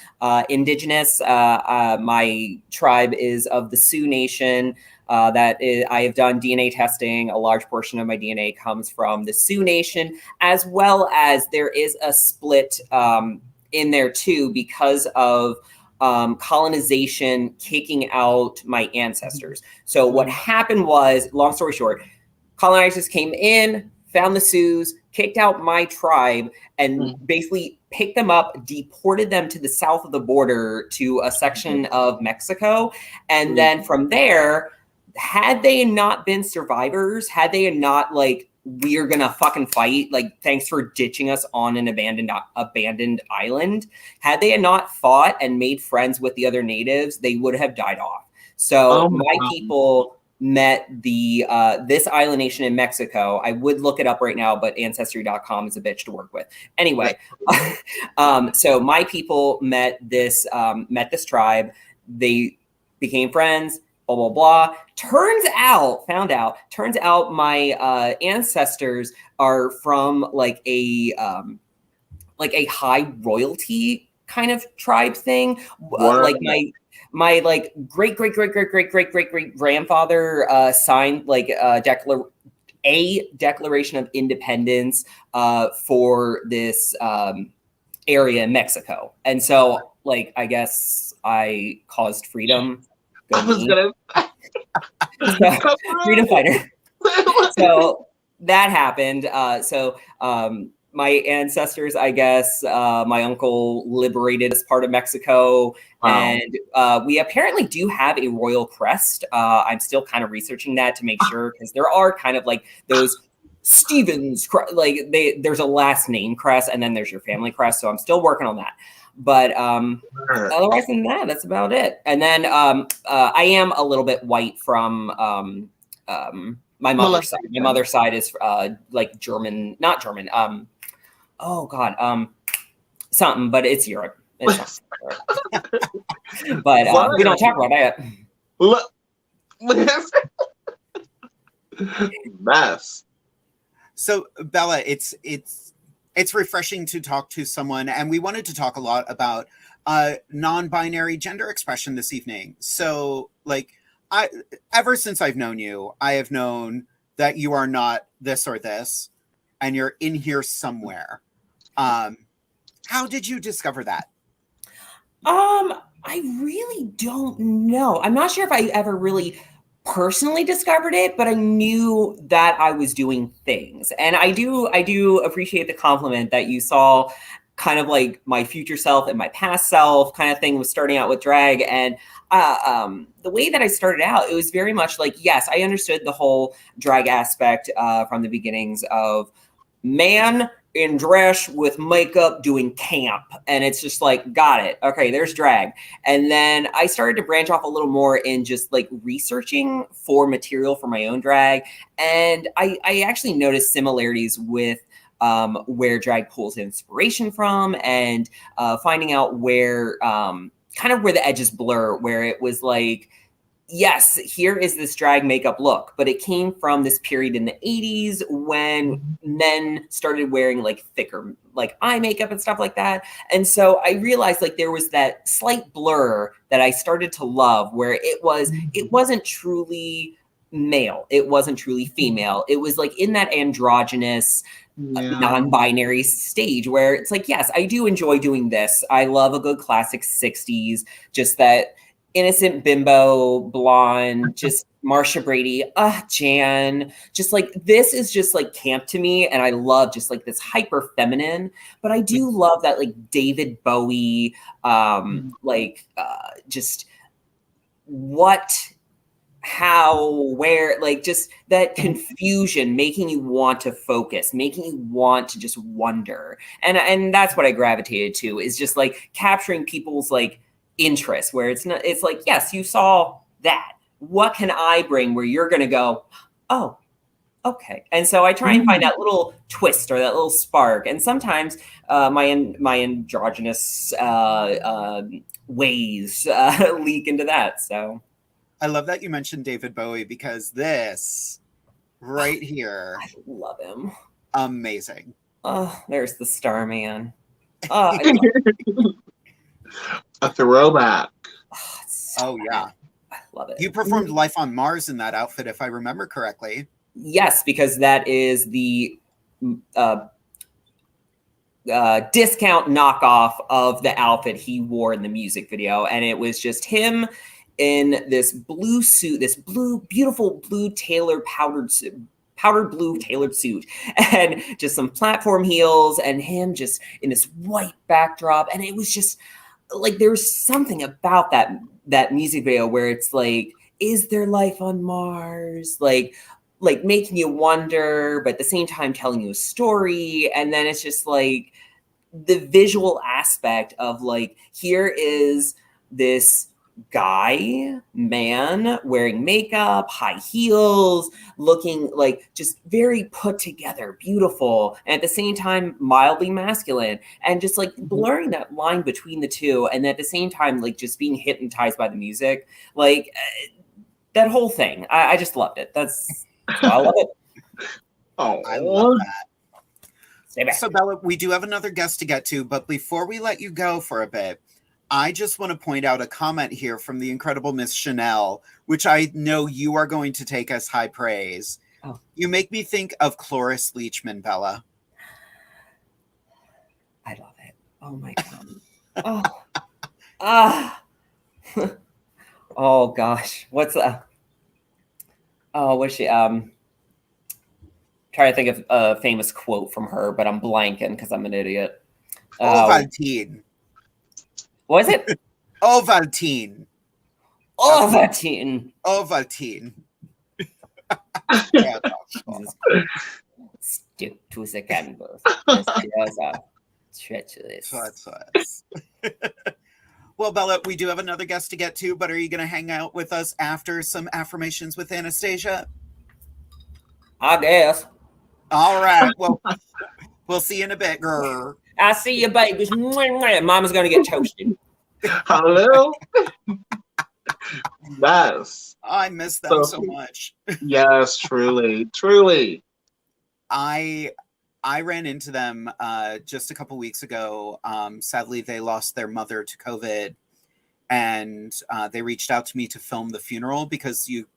D: indigenous. My tribe is of the Sioux Nation. I have done DNA testing. A large portion of my DNA comes from the Sioux Nation, as well as there is a split in there too because of colonization kicking out my ancestors. So what happened was, long story short, colonizers came in, found the Sioux, kicked out my tribe, and basically picked them up, deported them to the south of the border to a section of Mexico. And then from there, had they not been survivors, had they not like, we're gonna fucking fight, like, thanks for ditching us on an abandoned island, had they not fought and made friends with the other natives, they would have died off. So my people met the this island nation in Mexico. I would look it up right now, but ancestry.com is a bitch to work with. Anyway, so my people met this tribe. They became friends. Blah, blah, blah. Turns out my ancestors are from like a high royalty kind of tribe thing. Like my like great grandfather signed like a Declaration of Independence for this area in Mexico. And so like, I guess I caused freedom.
B: I was gonna
D: freedom fighter. So that happened. My ancestors, I guess, my uncle liberated this part of Mexico. Wow. And we apparently do have a royal crest. I'm still kind of researching that to make sure, because there are kind of like those Stevens, like there's a last name crest and then there's your family crest. So I'm still working on that. But otherwise than that, that's about it. And then I am a little bit white from my mother's side. My mother's side is like German, not German. Oh God, something, but it's Europe. It's not Europe. But we don't talk about that.
B: Look, mess.
A: So Bella, it's refreshing to talk to someone, and we wanted to talk a lot about non-binary gender expression this evening. So, like, ever since I've known you, I have known that you are not this or this, and you're in here somewhere. How did you discover that?
D: I really don't know. I'm not sure if I ever really personally discovered it, but I knew that I was doing things. And I do appreciate the compliment that you saw kind of like my future self and my past self kind of thing was starting out with drag. And the way that I started out, it was very much like, yes, I understood the whole drag aspect from the beginnings of man in dress with makeup doing camp. And it's just like, got it. Okay, there's drag. And then I started to branch off a little more in just like researching for material for my own drag. And I actually noticed similarities with where drag pulls inspiration from, and finding out where kind of where the edges blur, where it was like, yes, here is this drag makeup look, but it came from this period in the 80s when men started wearing like thicker like eye makeup and stuff like that. And so I realized like there was that slight blur that I started to love, where it wasn't truly male, it wasn't truly female. It was like in that androgynous non-binary stage where it's like, yes, I do enjoy doing this. I love a good classic 60s, just that innocent bimbo blonde, just Marsha Brady, Jan, just like this is just like camp to me, and I love just like this hyper feminine, but I do love that like David Bowie, just what, how, where, like just that confusion, making you want to focus, making you want to just wonder, and that's what I gravitated to, is just like capturing people's like interest, where it's like, yes, you saw that, what can I bring where you're gonna go, oh, okay. And so I try and find that little twist or that little spark, and sometimes my androgynous ways leak into that. So
A: I love that you mentioned David Bowie, because this right here,
D: I love him.
A: Amazing.
D: Oh, there's the Starman.
B: A throwback.
A: Oh yeah,
D: I love it.
A: You performed Life on Mars in that outfit, if I remember correctly.
D: Yes, because that is the discount knockoff of the outfit he wore in the music video, and it was just him in this blue suit, this beautiful blue powdered blue tailored suit, and just some platform heels, and him just in this white backdrop. And it was just like, there was something about that music video where it's like, is there life on Mars? Like making you wonder, but at the same time telling you a story. And then it's just like the visual aspect of like, here is this man wearing makeup, high heels, looking like just very put together, beautiful, and at the same time mildly masculine, and just like blurring that line between the two, and at the same time like just being hypnotized by the music, like that whole thing. I just loved it. That's why I love it.
B: Oh,
A: I love that. So Bella, we do have another guest to get to, but before we let you go for a bit, I just want to point out a comment here from the incredible Miss Chanel, which I know you are going to take as high praise.
D: Oh.
A: You make me think of Cloris Leachman, Bella.
D: I love it. Oh my God. Oh gosh. What's she trying to think of a famous quote from her, but I'm blanking because I'm an idiot.
A: Ovaltine.
D: What is it?
A: Ovaltine.
D: Ovaltine.
A: Ovaltine.
D: Stick to the canvas. Treacherous.
A: Tut. Well, Bella, we do have another guest to get to, but are you going to hang out with us after some affirmations with Anastasia?
D: I guess.
A: All right. Well, we'll see you in a bit, girl.
D: I see you, babies. Mama's gonna get toasted.
B: Hello. Yes.
A: I miss them so much.
B: Yes, truly.
A: I ran into them just a couple weeks ago. Sadly, they lost their mother to COVID, and they reached out to me to film the funeral because you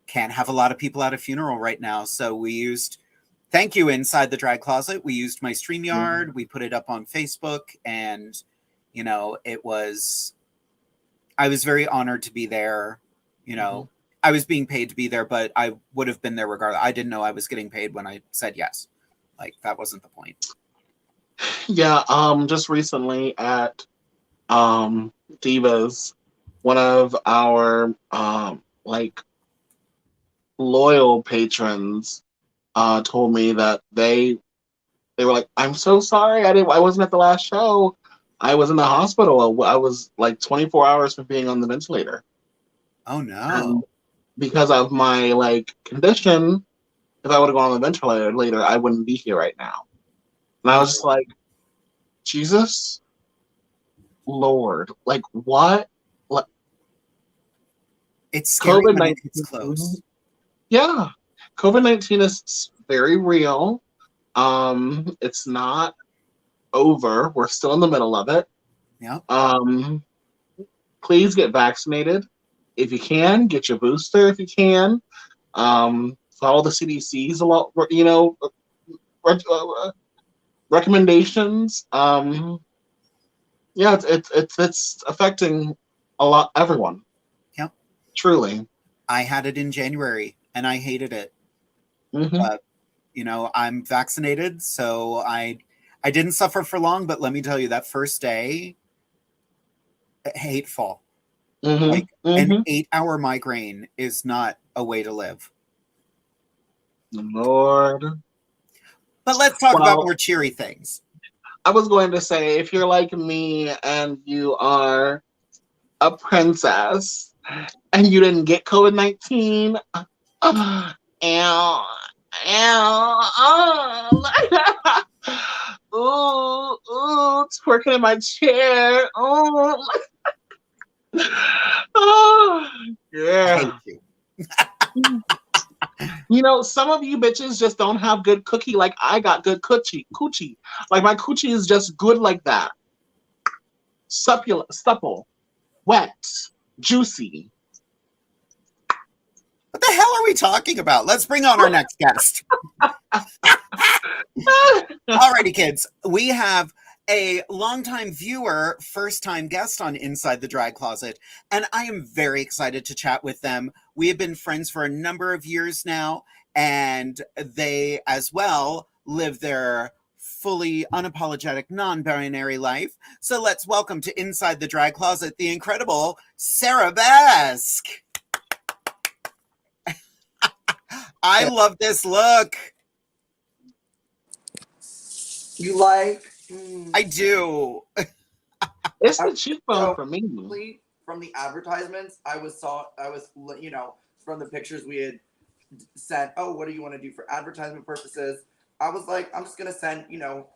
A: can't have a lot of people at a funeral right now. So we used, thank you, Inside the Drag Closet. We used my StreamYard. We put it up on Facebook, and you know, I was very honored to be there. You know, I was being paid to be there, but I would have been there regardless. I didn't know I was getting paid when I said yes. Like, that wasn't the point.
B: Yeah, just recently at Divas, one of our like loyal patrons told me that they were like, I'm so sorry, I wasn't at the last show. I was in the hospital. I was like 24 hours from being on the ventilator.
A: Oh no.
B: And because of my like condition, if I would have gone on the ventilator later, I wouldn't be here right now. And I was just like, Jesus Lord, like what? Like,
A: it's scary when
B: COVID-19
A: it's close.
B: Yeah. COVID-19 is very real. It's not over. We're still in the middle of it.
A: Yeah.
B: Please get vaccinated if you can. Get your booster if you can. Follow the CDC's a lot. You know, recommendations. Yeah, it's affecting a lot everyone.
A: Yeah.
B: Truly.
A: I had it in January and I hated it.
B: Mm-hmm.
A: But you know, I'm vaccinated, so I didn't suffer for long, but let me tell you, that first day, hateful.
B: Mm-hmm.
A: Like, an 8-hour migraine is not a way to live.
B: Lord.
A: But let's talk about more cheery things.
B: I was going to say, if you're like me and you are a princess and you didn't get COVID-19, ooh, twerking in my chair. Oh, yeah.
A: I hate you.
B: You know, some of you bitches just don't have good cookie like I got good coochie. Like my coochie is just good like that. Supple, wet, juicy.
A: What the hell are we talking about? Let's bring on our next guest. Alrighty, kids. We have a longtime viewer, first-time guest on Inside the Drag Closet, and I am very excited to chat with them. We have been friends for a number of years now, and they, as well, live their fully unapologetic, non-binary life. So let's welcome to Inside the Drag Closet the incredible SARABESQUE. I love this look.
E: You like?
A: I do.
B: It's the cheekbone for me.
E: From the advertisements, I was, you know, from the pictures we had sent. Oh, what do you want to do for advertisement purposes? I was like, I'm just gonna send, you know,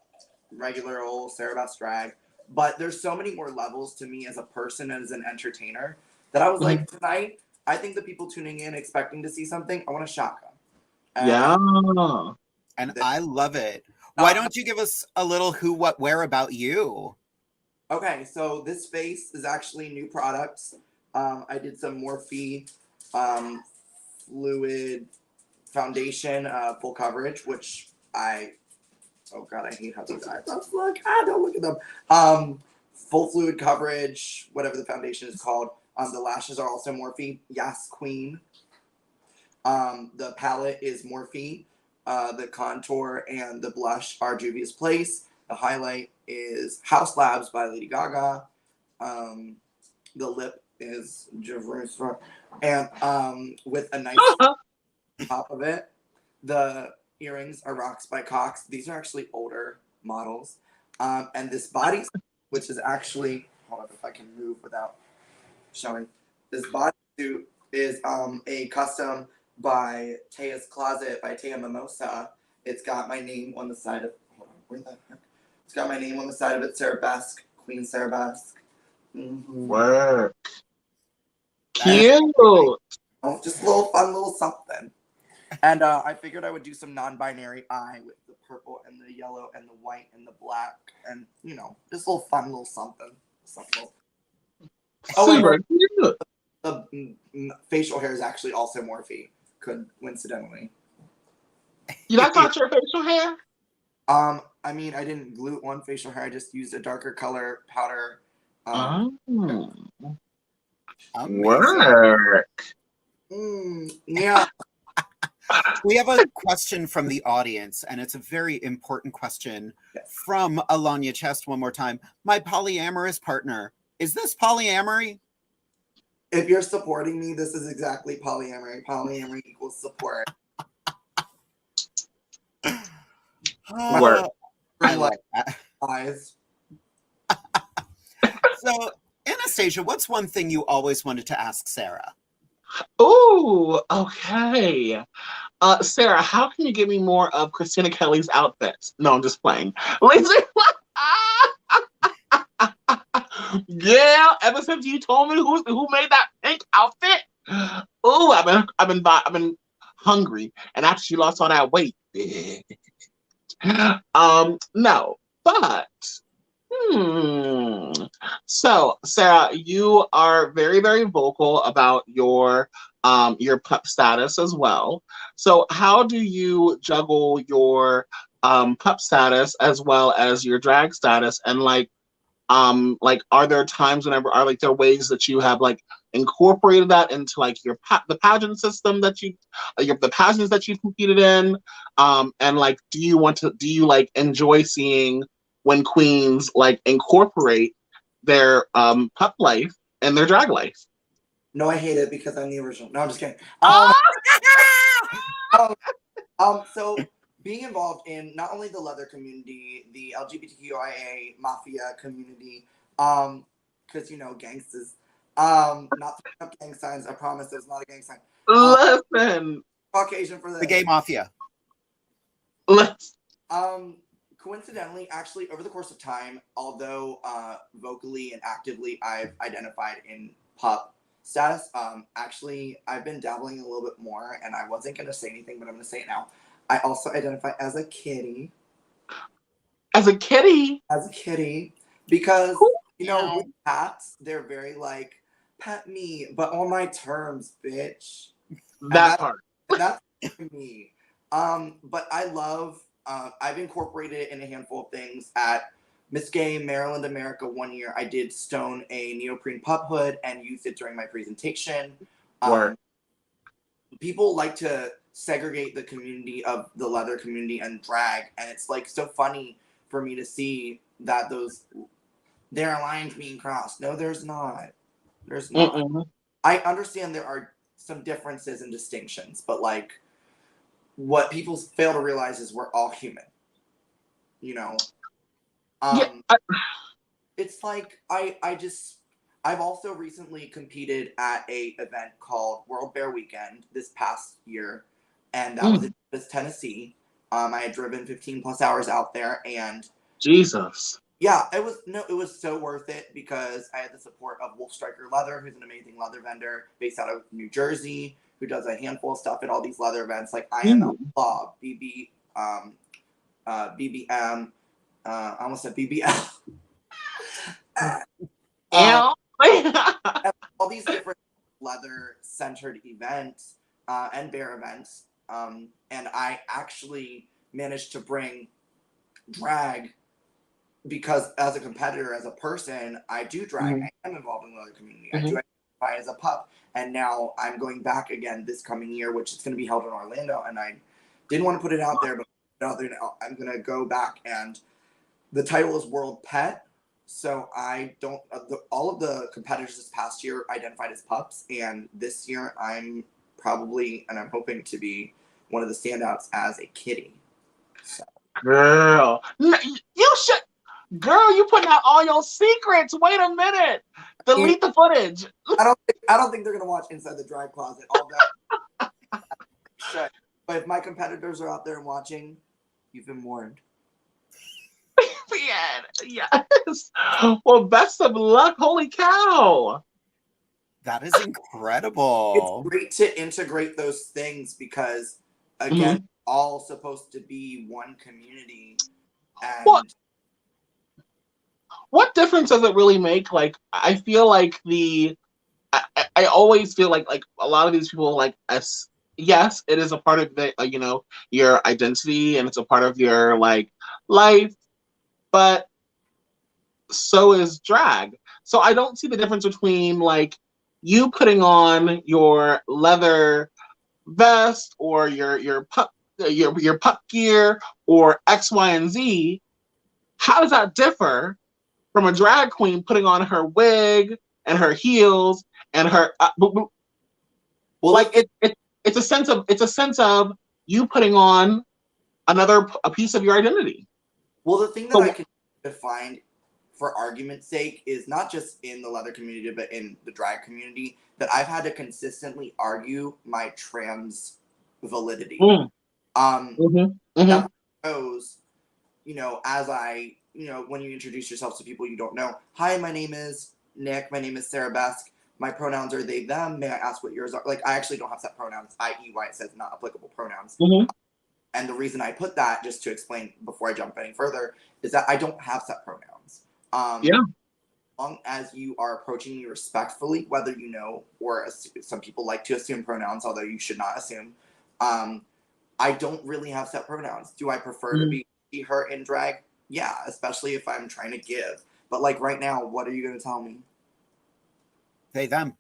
E: regular old SARABESQUE drag. But there's so many more levels to me as a person and as an entertainer that I was like, tonight, I think the people tuning in expecting to see something, I want a shotgun.
B: Yeah.
A: And I love it. Why don't you give us a little who, what, where about you?
E: Okay, so this face is actually new products. I did some Morphe fluid foundation, full coverage, which oh God, I hate how these eyebrows look. Don't look at them. Full fluid coverage, whatever the foundation is called. The lashes are also Morphe. Yes, queen. The palette is Morphe. The contour and the blush are Juvia's Place. The highlight is House Labs by Lady Gaga. The lip is Jerusalem. And with a nice top of it. The earrings are Rocks by Cox. These are actually older models. And this body, which is actually, hold on if I can move without showing. This bodysuit is a custom by Taya's Closet by Taya Mimosa. It's got my name on the side of, hold on, where the heck? It's got my name on the side of it, Sarabesque, Queen Sarabesque. Mm-hmm.
B: Work. Cute.
E: Oh, just a little fun little something. And I figured I would do some non-binary eye with the purple and the yellow and the white and the black. And, you know, just a little fun little something.
B: Super cute.
E: The facial hair is actually also Morphe, coincidentally.
B: You guys got your facial hair?
E: I mean, I didn't glue on facial hair. I just used a darker color powder.
B: Work.
E: Yeah.
A: We have a question from the audience, and it's a very important question from Alanya Chest. One more time. My polyamorous partner. Is this polyamory?
E: If you're supporting me, this is exactly polyamory. Polyamory equals support.
B: Work.
A: I like that.
E: Eyes.
A: So, Anastasia, what's one thing you always wanted to ask Sarah?
B: Ooh, okay. Sarah, how can you give me more of Christina Kelly's outfits? No, I'm just playing. Listen, yeah, ever since you told me who made that pink outfit, ooh, I've been hungry, and after she lost all that weight, no, but. So, Sarah, you are very, very vocal about your pup status as well. So, how do you juggle your pup status as well as your drag status? And like, are there times are there ways that you have like incorporated that into like your the pageant system that the pageants that you've competed in? And like, do you like enjoy seeing when queens like incorporate their pup life and their drag life?
E: No, I hate it because I'm the original. No, I'm just kidding. So being involved in not only the leather community, the LGBTQIA mafia community, because you know, gangsters, not throwing up gang signs. I promise, there's not a gang sign.
B: Listen,
E: Caucasian for
A: The gay mafia.
E: Coincidentally, actually, over the course of time, although vocally and actively I've identified in pup status, actually I've been dabbling a little bit more, and I wasn't going to say anything, but I'm going to say it now. I also identify as a kitty.
B: As a kitty?
E: As a kitty. Because, you know, with cats, they're very like, pet me, but on my terms, bitch.
B: That part.
E: That's me. But I love... I've incorporated it in a handful of things. At Miss Gay Maryland America one year, I did stone a neoprene pup hood and used it during my presentation. People like to segregate the community of the leather community and drag, and it's like so funny for me to see that there are lines being crossed. No, there's not. There's not.
B: Mm-mm.
E: I understand there are some differences and distinctions, but like, what people fail to realize is we're all human, you know? It's like, I've also recently competed at a event called World Bear Weekend this past year, and that was in Memphis, Tennessee. I had driven 15 plus hours out there, and
B: Jesus.
E: Yeah, it was so worth it because I had the support of Wolf Striker Leather, who's an amazing leather vendor based out of New Jersey, who does a handful of stuff at all these leather events like IML Law, BBM, I almost said BBL. All these different leather-centered events and bear events. And I actually managed to bring drag because as a competitor, as a person, I do drag. I am involved in the leather community. I do identify as a pup. And now I'm going back again this coming year, which is going to be held in Orlando. And I didn't want to put it out there, but out there now. I'm going to go back, and the title is World Pet. So I don't, all of the competitors this past year identified as pups. And this year I'm probably, and I'm hoping to be one of the standouts as a kitty. So.
B: Girl, you should. Girl, you putting out all your secrets. Wait a minute. Delete the footage.
E: I don't think they're gonna watch Inside the Drag Closet. All that. Shut. But if my competitors are out there and watching, you've been warned.
B: Yes. Well, best of luck. Holy cow.
A: That is incredible.
E: It's great to integrate those things because, again, all supposed to be one community. And
B: what difference does it really make? Like, I feel like I always feel like a lot of these people, like, yes, it is a part of the, you know, your identity and it's a part of your, like, life, but so is drag. So I don't see the difference between, like, you putting on your leather vest or your pup gear or X, Y, and Z. How does that differ from a drag queen putting on her wig and her heels and her well, like it's a sense of you putting on a piece of your identity.
E: Well, the thing that I can define for argument's sake is not just in the leather community, but in the drag community, that I've had to consistently argue my trans validity. That shows, you know, as I, you know, when you introduce yourself to people you don't know, hi, my name is Nick, my name is SARABESQUE, my pronouns are they, them, may I ask what yours are? Like, I actually don't have set pronouns, i.e. why it says not applicable pronouns. And the reason I put that, just to explain before I jump any further, is that I don't have set pronouns. As long as you are approaching me respectfully, whether you know or some people like to assume pronouns, although you should not assume. I don't really have set pronouns. Do I prefer to be her in drag? Yeah, especially if I'm trying to give. But like right now, what are you going to tell me?
A: They, them.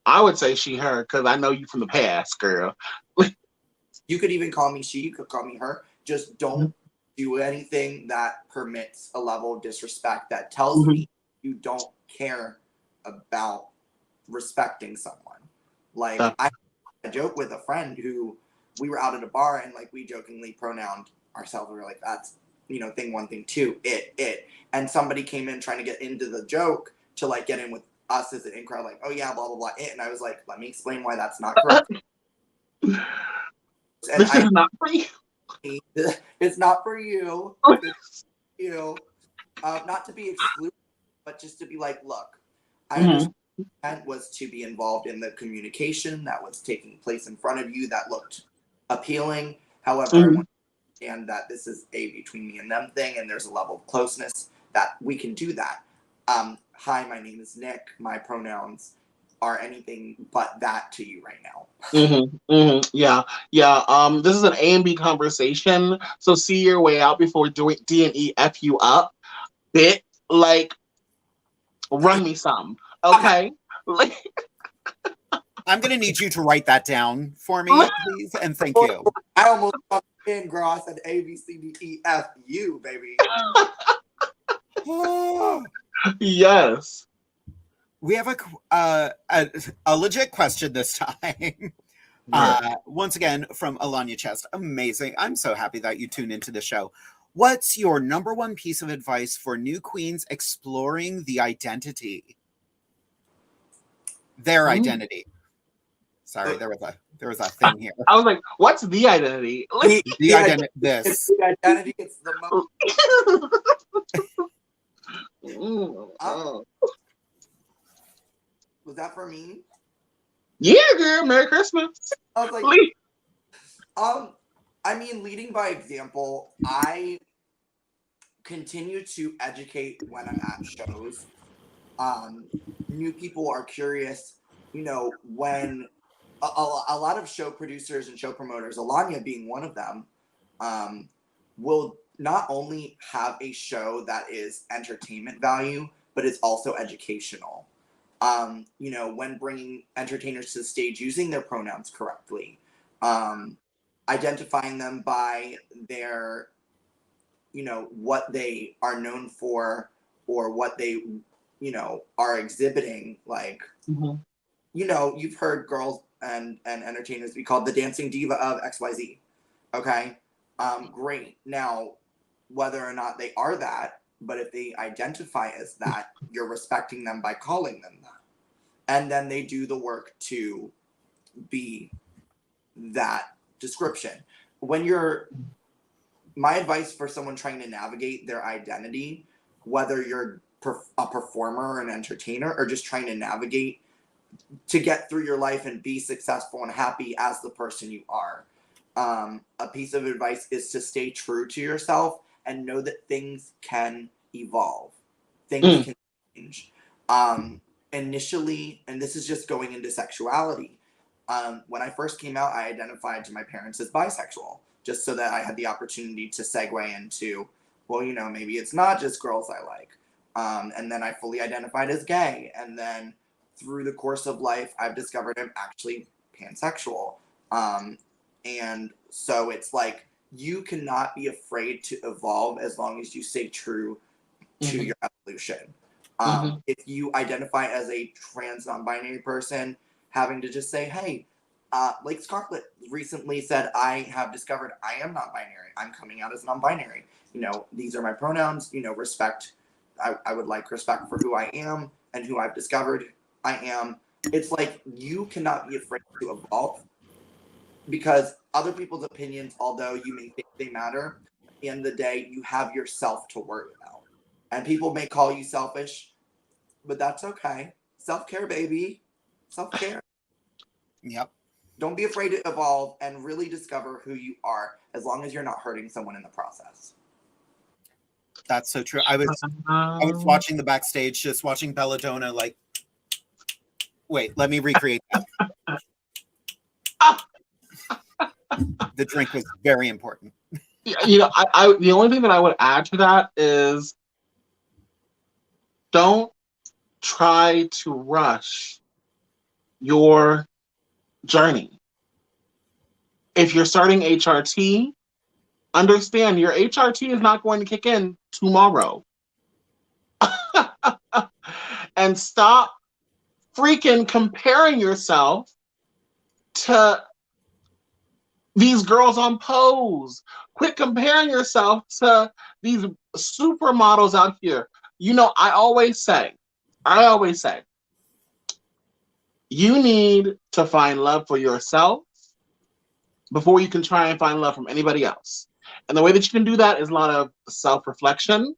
B: I would say she, her, because I know you from the past, girl.
E: You could even call me she, you could call me her. Just don't do anything that permits a level of disrespect that tells me you don't care about respecting someone. Like, I had a joke with a friend who we were out at a bar and like we jokingly pronouned ourselves. We were like, that's, you know, thing one, thing two, it. And somebody came in trying to get into the joke to like get in with us as an in crowd, like, oh yeah, blah, blah, blah, it. And I was like, let me explain why that's not correct.
B: This is not for you.
E: It's not for you. It's you. Not to be exclusive, but just to be like, look, I understand that was to be involved in the communication that was taking place in front of you that looked appealing. However, I want to understand that this is a between me and them thing, and there's a level of closeness that we can do that. Hi, my name is Nick. My pronouns are anything but that to you right now.
B: Yeah. This is an A and B conversation, so see your way out before doing D and E F you up. Bit like, run me some, okay? Like,
E: I'm
A: gonna need you to write that down for me, please, and thank you.
E: I almost jumped in, girl. I said A B C D E F U, baby.
B: Yes.
A: We have a legit question this time. Once again, from Alanya Chest. Amazing. I'm so happy that you tuned into the show. What's your number one piece of advice for new queens exploring the identity? Their identity. Sorry, there was a thing here.
B: I was like, what's the identity?
A: The identity. This.
E: It's the identity. It's the Was that for me?
B: Yeah, girl. Merry Christmas.
E: I was like, I mean, leading by example, I continue to educate when I'm at shows. New people are curious, you know, when a lot of show producers and show promoters, Alanya being one of them, will not only have a show that is entertainment value, but is also educational. You know, when bringing entertainers to the stage using their pronouns correctly, identifying them by their, you know, what they are known for or what they, you know, are exhibiting. Like, you know, you've heard girls and entertainers be called the dancing diva of XYZ. Okay. Great. Now, whether or not they are that, But if they identify as that, you're respecting them by calling them that. And then they do the work to be that description. My advice for someone trying to navigate their identity, whether you're a performer or an entertainer, or just trying to navigate to get through your life and be successful and happy as the person you are, a piece of advice is to stay true to yourself and know that things can evolve. Things can change. Initially, and this is just going into sexuality, when I first came out, I identified to my parents as bisexual, just so that I had the opportunity to segue into, well, you know, maybe it's not just girls I like. And then I fully identified as gay. And then through the course of life, I've discovered I'm actually pansexual. And so it's like, you cannot be afraid to evolve as long as you stay true to your evolution. If you identify as a trans non-binary person, having to just say, hey, like Scarlett recently said, I have discovered I am non-binary. I'm coming out as non-binary. You know, these are my pronouns, you know, respect. I would like respect for who I am and who I've discovered I am. It's like, you cannot be afraid to evolve, because other people's opinions, although you may think they matter, at the end of the day, you have yourself to worry about. And people may call you selfish, but that's okay. Self-care, baby. Self-care.
A: Yep.
E: Don't be afraid to evolve and really discover who you are, as long as you're not hurting someone in the process.
A: That's so true. I was watching the backstage, just watching Belladonna, like, wait, let me recreate that. The drink was very important.
B: You know, I the only thing that I would add to that is, don't try to rush your journey. If you're starting HRT, understand your HRT is not going to kick in tomorrow. And stop freaking comparing yourself to these girls on Pose. Quit comparing yourself to these supermodels out here. You know, I always say, you need to find love for yourself before you can try and find love from anybody else. And the way that you can do that is a lot of self-reflection.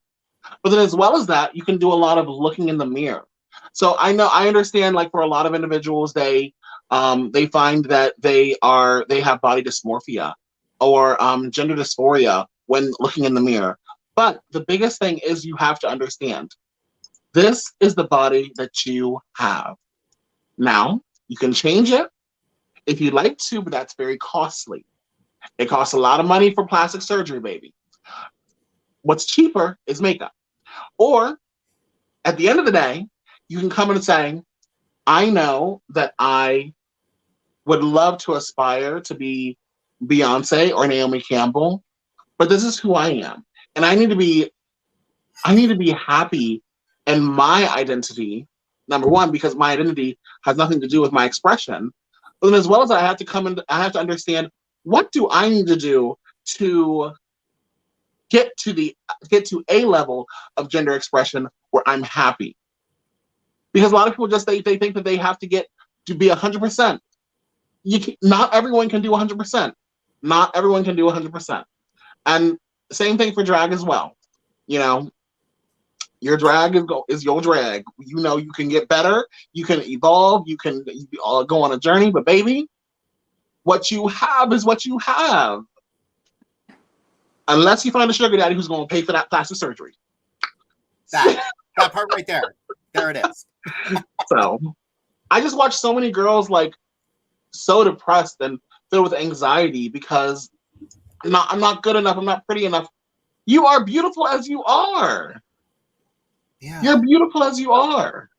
B: But then as well as that, you can do a lot of looking in the mirror. So I understand, like, for a lot of individuals, they find that they have body dysmorphia or gender dysphoria when looking in the mirror. But the biggest thing is, you have to understand, this is the body that you have. Now, you can change it if you'd like to, but that's very costly. It costs a lot of money for plastic surgery, baby. What's cheaper is makeup. Or, at the end of the day, you can come in and say, I know that I would love to aspire to be Beyonce or Naomi Campbell, but this is who I am. And I need to be happy in my identity, number one, because my identity has nothing to do with my expression. But then as well as I have to understand, what do I need to do to get to a level of gender expression where I'm happy? Because a lot of people just they think that they have to get to be 100%. Not everyone can do 100%. Not everyone can do 100%. And same thing for drag as well. You know, your drag is your drag. You know, you can get better. You can evolve. You can go on a journey. But baby, what you have is what you have. Unless you find a sugar daddy who's going to pay for that plastic surgery.
A: That part right there. There it is.
B: So, I just watch so many girls, like, so depressed and filled with anxiety because I'm not good enough. I'm not pretty enough. You are beautiful as you are.
A: Yeah.
B: You're beautiful as you are.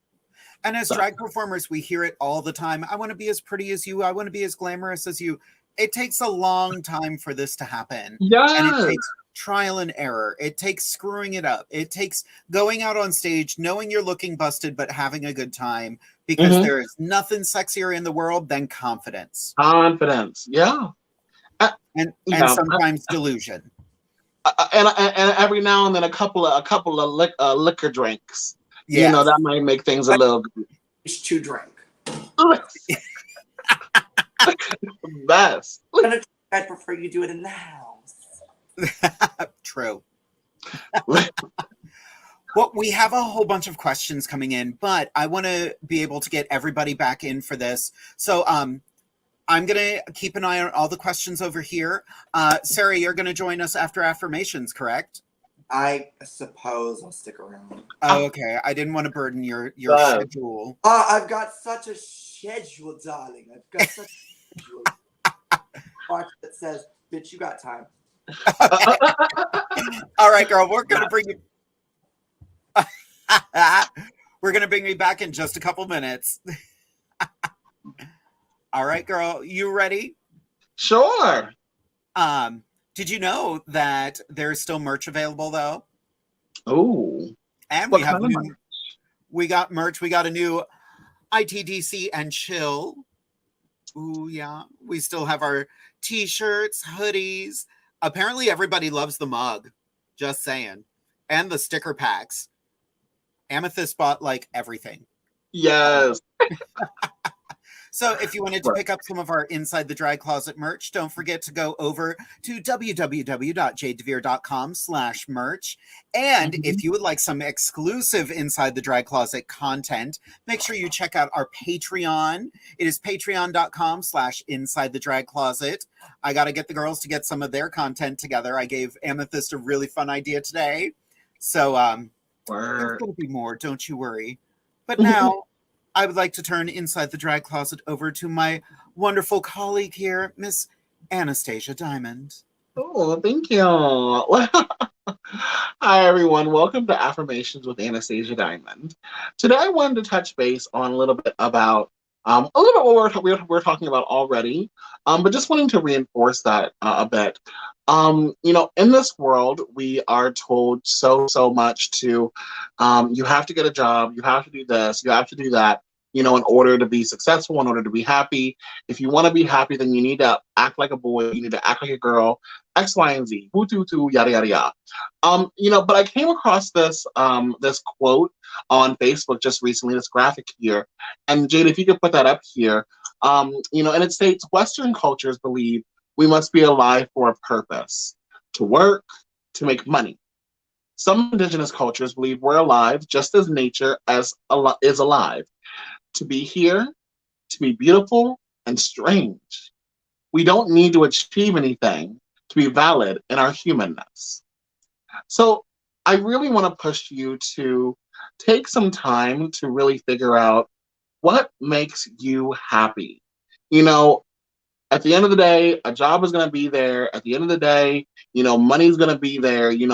A: And as drag performers, we hear it all the time. I want to be as pretty as you. I want to be as glamorous as you. It takes a long time for this to happen.
B: Yes.
A: And it takes trial and error. It takes screwing it up. It takes going out on stage, knowing you're looking busted, but having a good time, because there is nothing sexier in the world than confidence.
B: Confidence. Yeah.
A: And sometimes delusion.
B: And every now and then a couple of liquor drinks.
A: Yeah.
B: That might make things a little
E: To drink.
B: best.
E: I prefer you do it in the house.
A: True. Well, we have a whole bunch of questions coming in, but I want to be able to get everybody back in for this. So I'm going to keep an eye on all the questions over here. Sarah, you're going to join us after affirmations, correct?
E: I suppose I'll stick around.
A: Oh, okay. I didn't want to burden your schedule.
E: I've got such a schedule, darling. I've got such a schedule. Watch that says, bitch, you got time.
A: All right, girl. We're going to bring you... We're going to bring you back in just a couple minutes. All right, girl. You ready?
B: Sure.
A: Did you know that there's still merch available, though?
B: Oh.
A: And we have we got merch. We got a new ITDC and chill. Ooh, yeah. We still have our t-shirts, hoodies. Apparently, everybody loves the mug. Just saying. And the sticker packs. Amethyst bought, like, everything.
B: Yes.
A: So if you wanted to pick up some of our Inside the Drag Closet merch, don't forget to go over to www.jadedevere.com/merch. And if you would like some exclusive Inside the Drag Closet content, make sure you check out our Patreon. It is patreon.com/InsideTheDragCloset. I got to get the girls to get some of their content together. I gave Amethyst a really fun idea today. So there's going to be more, don't you worry. But now... I would like to turn Inside the Drag Closet over to my wonderful colleague here, Miss Anastasia Diamond.
B: Oh, thank you. Hi, everyone. Welcome to Affirmations with Anastasia Diamond. Today, I wanted to touch base on a little bit about what we're talking about already, but just wanting to reinforce that a bit. In this world, we are told so much to, you have to get a job, you have to do this, you have to do that, in order to be successful, in order to be happy. If you want to be happy, then you need to act like a boy, you need to act like a girl, X, Y, and Z, yada, yada, yada. But I came across this quote on Facebook just recently, this graphic here. And Jade, if you could put that up here, and it states, Western cultures believe we must be alive for a purpose, to work, to make money. Some indigenous cultures believe we're alive just as nature is alive, to be here, to be beautiful and strange. We don't need to achieve anything to be valid in our humanness. So I really want to push you to take some time to really figure out what makes you happy. At the end of the day, a job is going to be there. At the end of the day, money's going to be there. You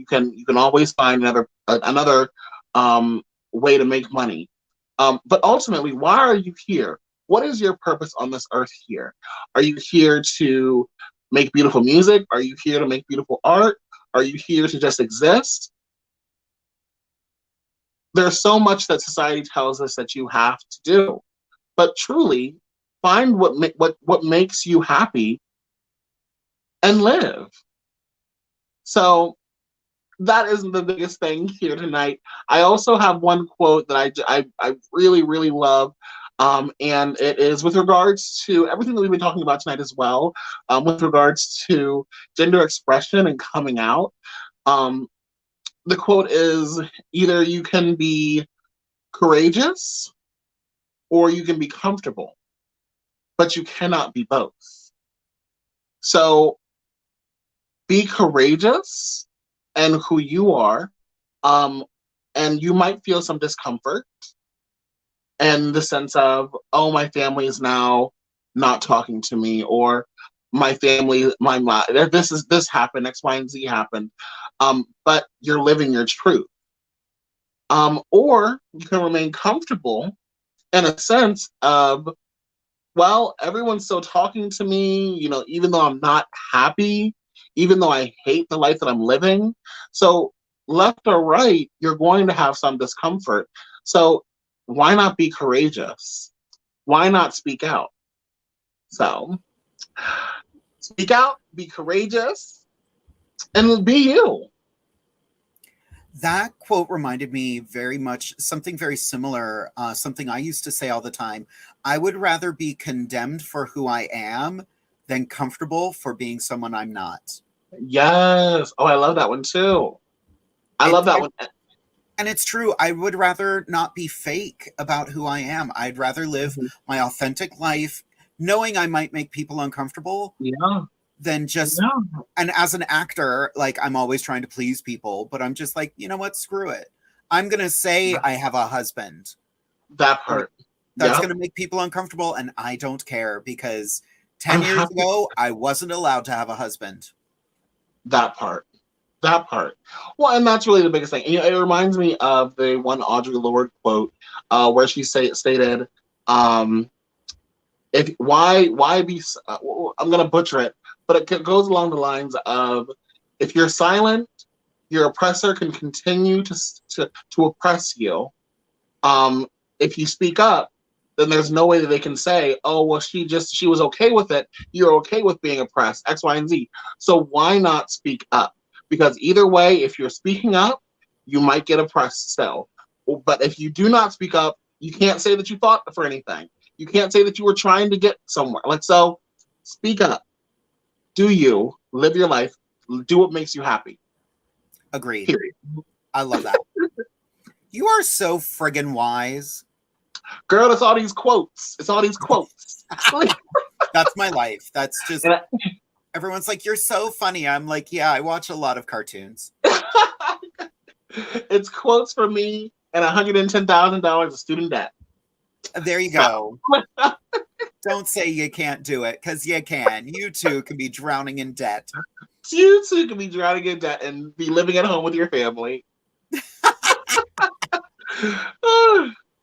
B: can always find another way to make money. But ultimately, why are you here? What is your purpose on this earth here? Are you here to make beautiful music? Are you here to make beautiful art? Are you here to just exist? There's so much that society tells us that you have to do, but truly, find what makes you happy and live. So that is the biggest thing here tonight. I also have one quote that I really, really love, and it is with regards to everything that we've been talking about tonight as well, with regards to gender expression and coming out. The quote is, either you can be courageous or you can be comfortable, but you cannot be both. So be courageous and who you are, and you might feel some discomfort in the sense of, oh, my family is now not talking to me, or my family, this happened, X, Y, and Z happened, but you're living your truth. Or you can remain comfortable in a sense of, well, everyone's still talking to me, even though I'm not happy, even though I hate the life that I'm living. So left or right, you're going to have some discomfort. So why not be courageous? Why not speak out? So speak out, be courageous, and be you.
A: That quote reminded me very much something very similar, something I used to say all the time. I would rather be condemned for who I am than comfortable for being someone I'm not.
B: Yes. Oh, I love that one too. I love that one.
A: And it's true. I would rather not be fake about who I am. I'd rather live my authentic life, knowing I might make people uncomfortable.
B: Yeah.
A: Than just, and as an actor, like I'm always trying to please people, but I'm just like, you know what? Screw it. I'm going to say I have a husband.
B: That part.
A: That's going to make people uncomfortable. And I don't care because 10 years ago, I wasn't allowed to have a husband.
B: That part. That part. Well, and that's really the biggest thing. You know, it reminds me of the one Audre Lorde quote where she stated, if why be, I'm going to butcher it, but it goes along the lines of, if you're silent, your oppressor can continue to oppress you. If you speak up, then there's no way that they can say, oh, well, she was okay with it. You're okay with being oppressed, X, Y, and Z. So why not speak up? Because either way, if you're speaking up, you might get oppressed still. But if you do not speak up, you can't say that you fought for anything. You can't say that you were trying to get somewhere. Like, so speak up. Do you live your life? Do what makes you happy.
A: Agreed.
B: Period.
A: I love that. You are so friggin' wise.
B: Girl, it's all these quotes. It's all these quotes.
A: That's my life. That's just, everyone's like, you're so funny. I'm like, yeah, I watch a lot of cartoons.
B: It's quotes for me and $110,000 of student debt.
A: There you go. Don't say you can't do it, because you can. You too can be drowning in debt.
B: You too can be drowning in debt and be living at home with your family.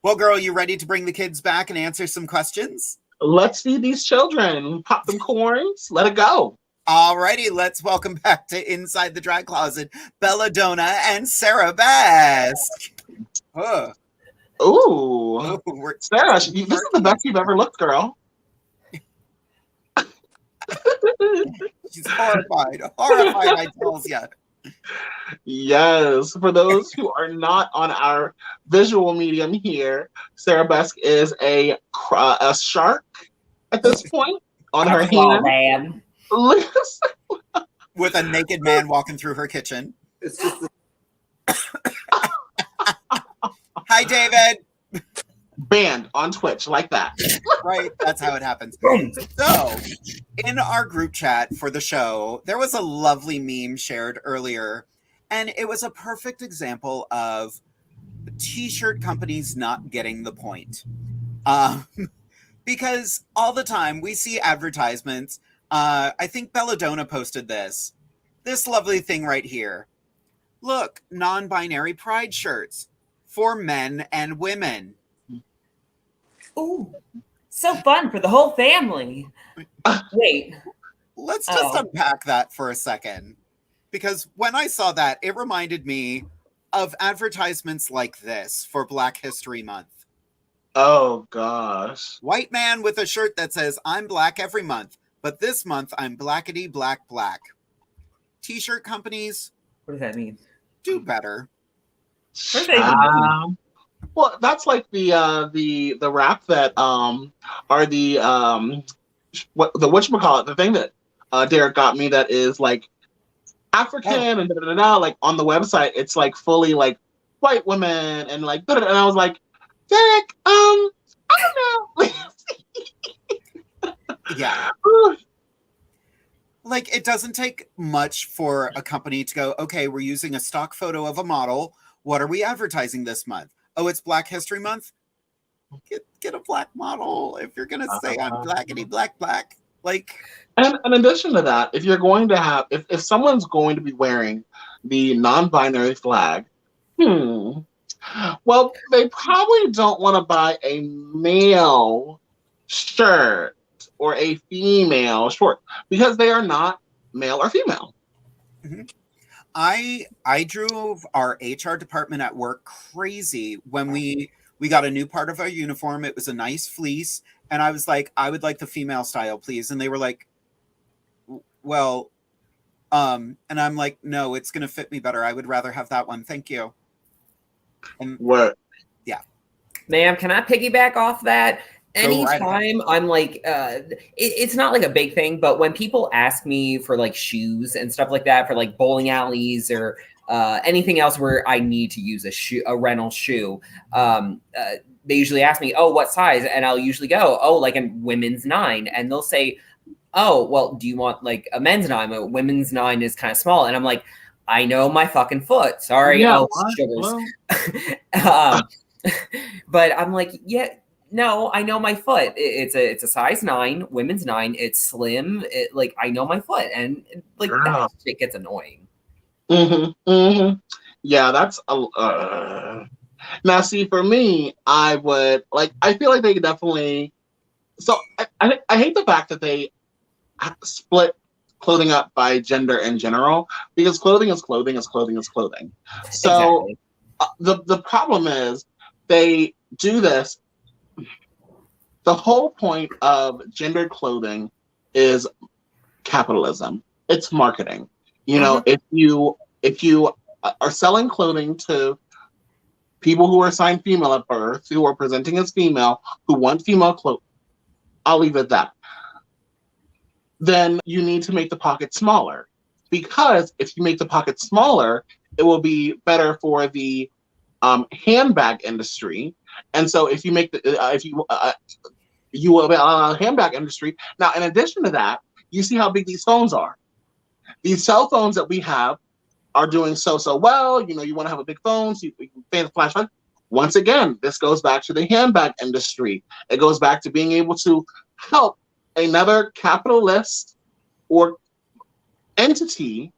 A: Well, girl, you ready to bring the kids back and answer some questions?
B: Let's feed these children. Pop them corns. Let it go.
A: Alrighty, let's welcome back to Inside the Drag Closet, Belladonna and Sarabesque.
B: Ooh. Sarah, this is the best you've ever looked, girl.
A: She's horrified, I tells ya.
B: Yes, for those who are not on our visual medium here, Sarabesque is a shark at this point on her hand.
D: Man.
A: With a naked man walking through her kitchen.
E: It's just
A: Hi, David.
B: Banned on Twitch like that.
A: Right, that's how it happens. So, in our group chat for the show, there was a lovely meme shared earlier, and it was a perfect example of t-shirt companies not getting the point. Because all the time we see advertisements. I think Belladonna posted this lovely thing right here. Look, non-binary pride shirts for men and women.
D: Ooh, so fun for the whole family. Wait.
A: Let's just unpack that for a second. Because when I saw that, it reminded me of advertisements like this for Black History Month.
B: Oh, gosh.
A: White man with a shirt that says, I'm black every month, but this month I'm blackety black black. T-shirt companies.
D: What does that mean?
A: Do better.
D: What does that mean?
B: Well, that's like the rap that are the whatchamacallit, the thing that Derek got me that is like African and like on the website it's like fully like white women and like and I was like, Derek, I don't know.
A: Yeah. Like, it doesn't take much for a company to go, okay, we're using a stock photo of a model. What are we advertising this month? Oh, it's Black History Month? Get a black model if you're going to say I'm blackety black black. Like,
B: and in addition to that, if you're going to have, if someone's going to be wearing the non-binary flag, well, they probably don't want to buy a male shirt or a female short because they are not male or female.
A: Mm-hmm. I drove our HR department at work crazy when we got a new part of our uniform. It was a nice fleece, and I was like, I would like the female style, please. And they were like, well, And I'm like, no, it's gonna fit me better. I would rather have that one. Thank you. And
B: What?
D: Ma'am, can I piggyback off that?
A: Go right ahead.
D: Anytime I'm like, it's not like a big thing, but when people ask me for like shoes and stuff like that, for like bowling alleys or anything else where I need to use a rental shoe, they usually ask me, oh, what size? And I'll usually go, oh, like a women's 9. And they'll say, oh, well, do you want like a men's 9? A women's 9 is kind of small. And I'm like, I know my fucking foot. Sorry.
B: Yeah,
D: oh,
B: what?
D: sugars. But I'm like, yeah, no, I know my foot. It's a size 9, women's 9. It's slim. Like, I know my foot. And like, that shit gets annoying.
B: Yeah, that's now. See, for me, I would like. I feel like they could definitely. So I hate the fact that they split clothing up by gender in general, because clothing is clothing is clothing is clothing. So
D: Exactly.
B: the problem is they do this. The whole point of gendered clothing is capitalism. It's marketing. You know, if you are selling clothing to people who are assigned female at birth, who are presenting as female, who want female clothes, I'll leave it at that. Then you need to make the pocket smaller, because if you make the pocket smaller, it will be better for the handbag industry. And so if you make the you will be on the handbag industry. Now, in addition to that, you see how big these phones are. These cell phones that we have are doing so well. You know, you want to have a big phone, so you can pay the flashlight. Once again, this goes back to the handbag industry. It goes back to being able to help another capitalist or entity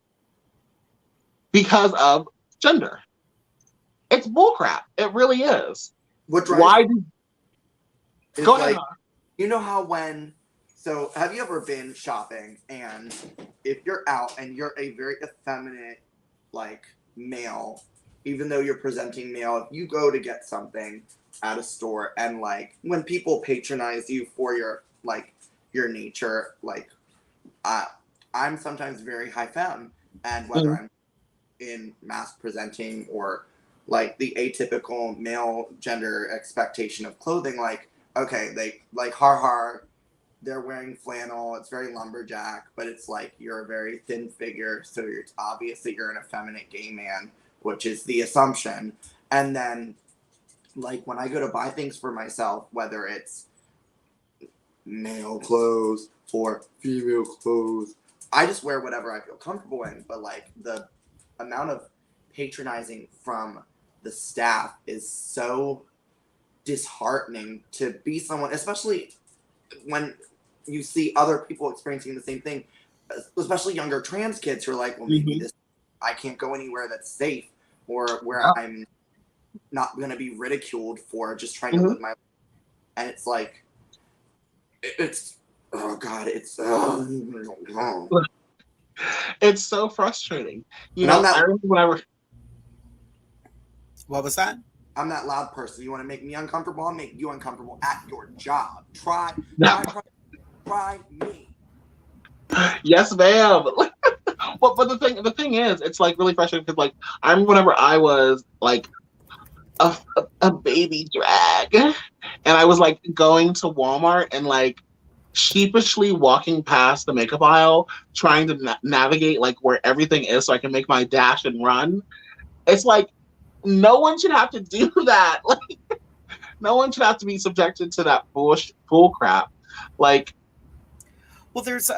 B: because of gender. It's bullcrap. It really is. Why do? Go ahead.
E: You know how so have you ever been shopping, and if you're out and you're a very effeminate, like, male, even though you're presenting male, if you go to get something at a store and, like, when people patronize you for your nature, like, I'm sometimes very high femme, and whether I'm in mask presenting or like the atypical male gender expectation of clothing, like, okay, they like they're wearing flannel, it's very lumberjack, but it's like you're a very thin figure, so you're an effeminate gay man, which is the assumption. And then, like, when I go to buy things for myself, whether it's male clothes or female clothes, I just wear whatever I feel comfortable in. But like, the amount of patronizing from the staff is so disheartening to be someone, especially when you see other people experiencing the same thing, especially younger trans kids who are like, well, maybe I can't go anywhere that's safe, or where I'm not going to be ridiculed for just trying to live my life. And it's like, it's
B: it's so frustrating. You
E: And
B: know, I remember whenever.
A: What was that?
E: I'm that loud person. You want to make me uncomfortable? I'll make you uncomfortable at your job. Try me.
B: Yes, ma'am. But the thing is, it's like really frustrating because, like, I remember whenever I was like a baby drag, and I was like going to Walmart and like sheepishly walking past the makeup aisle, trying to navigate like where everything is so I can make my dash and run. It's like, no one should have to do that. Like, no one should have to be subjected to that bull crap. Like,
A: well, there's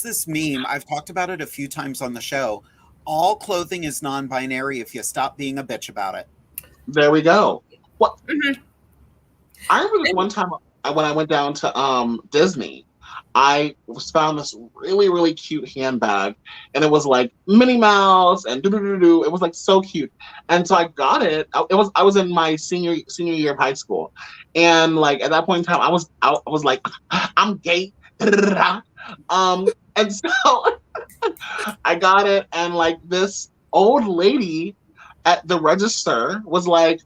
A: this meme. I've talked about it a few times on the show. All clothing is non-binary if you stop being a bitch about it.
B: There we go. What? I remember this one time when I went down to Disney. I found this really, really cute handbag, and it was like Minnie Mouse and do. It was like so cute, and so I got it. I was in my senior year of high school, and like at that point in time, I was like, I'm gay, and so I got it, and like this old lady at the register was like,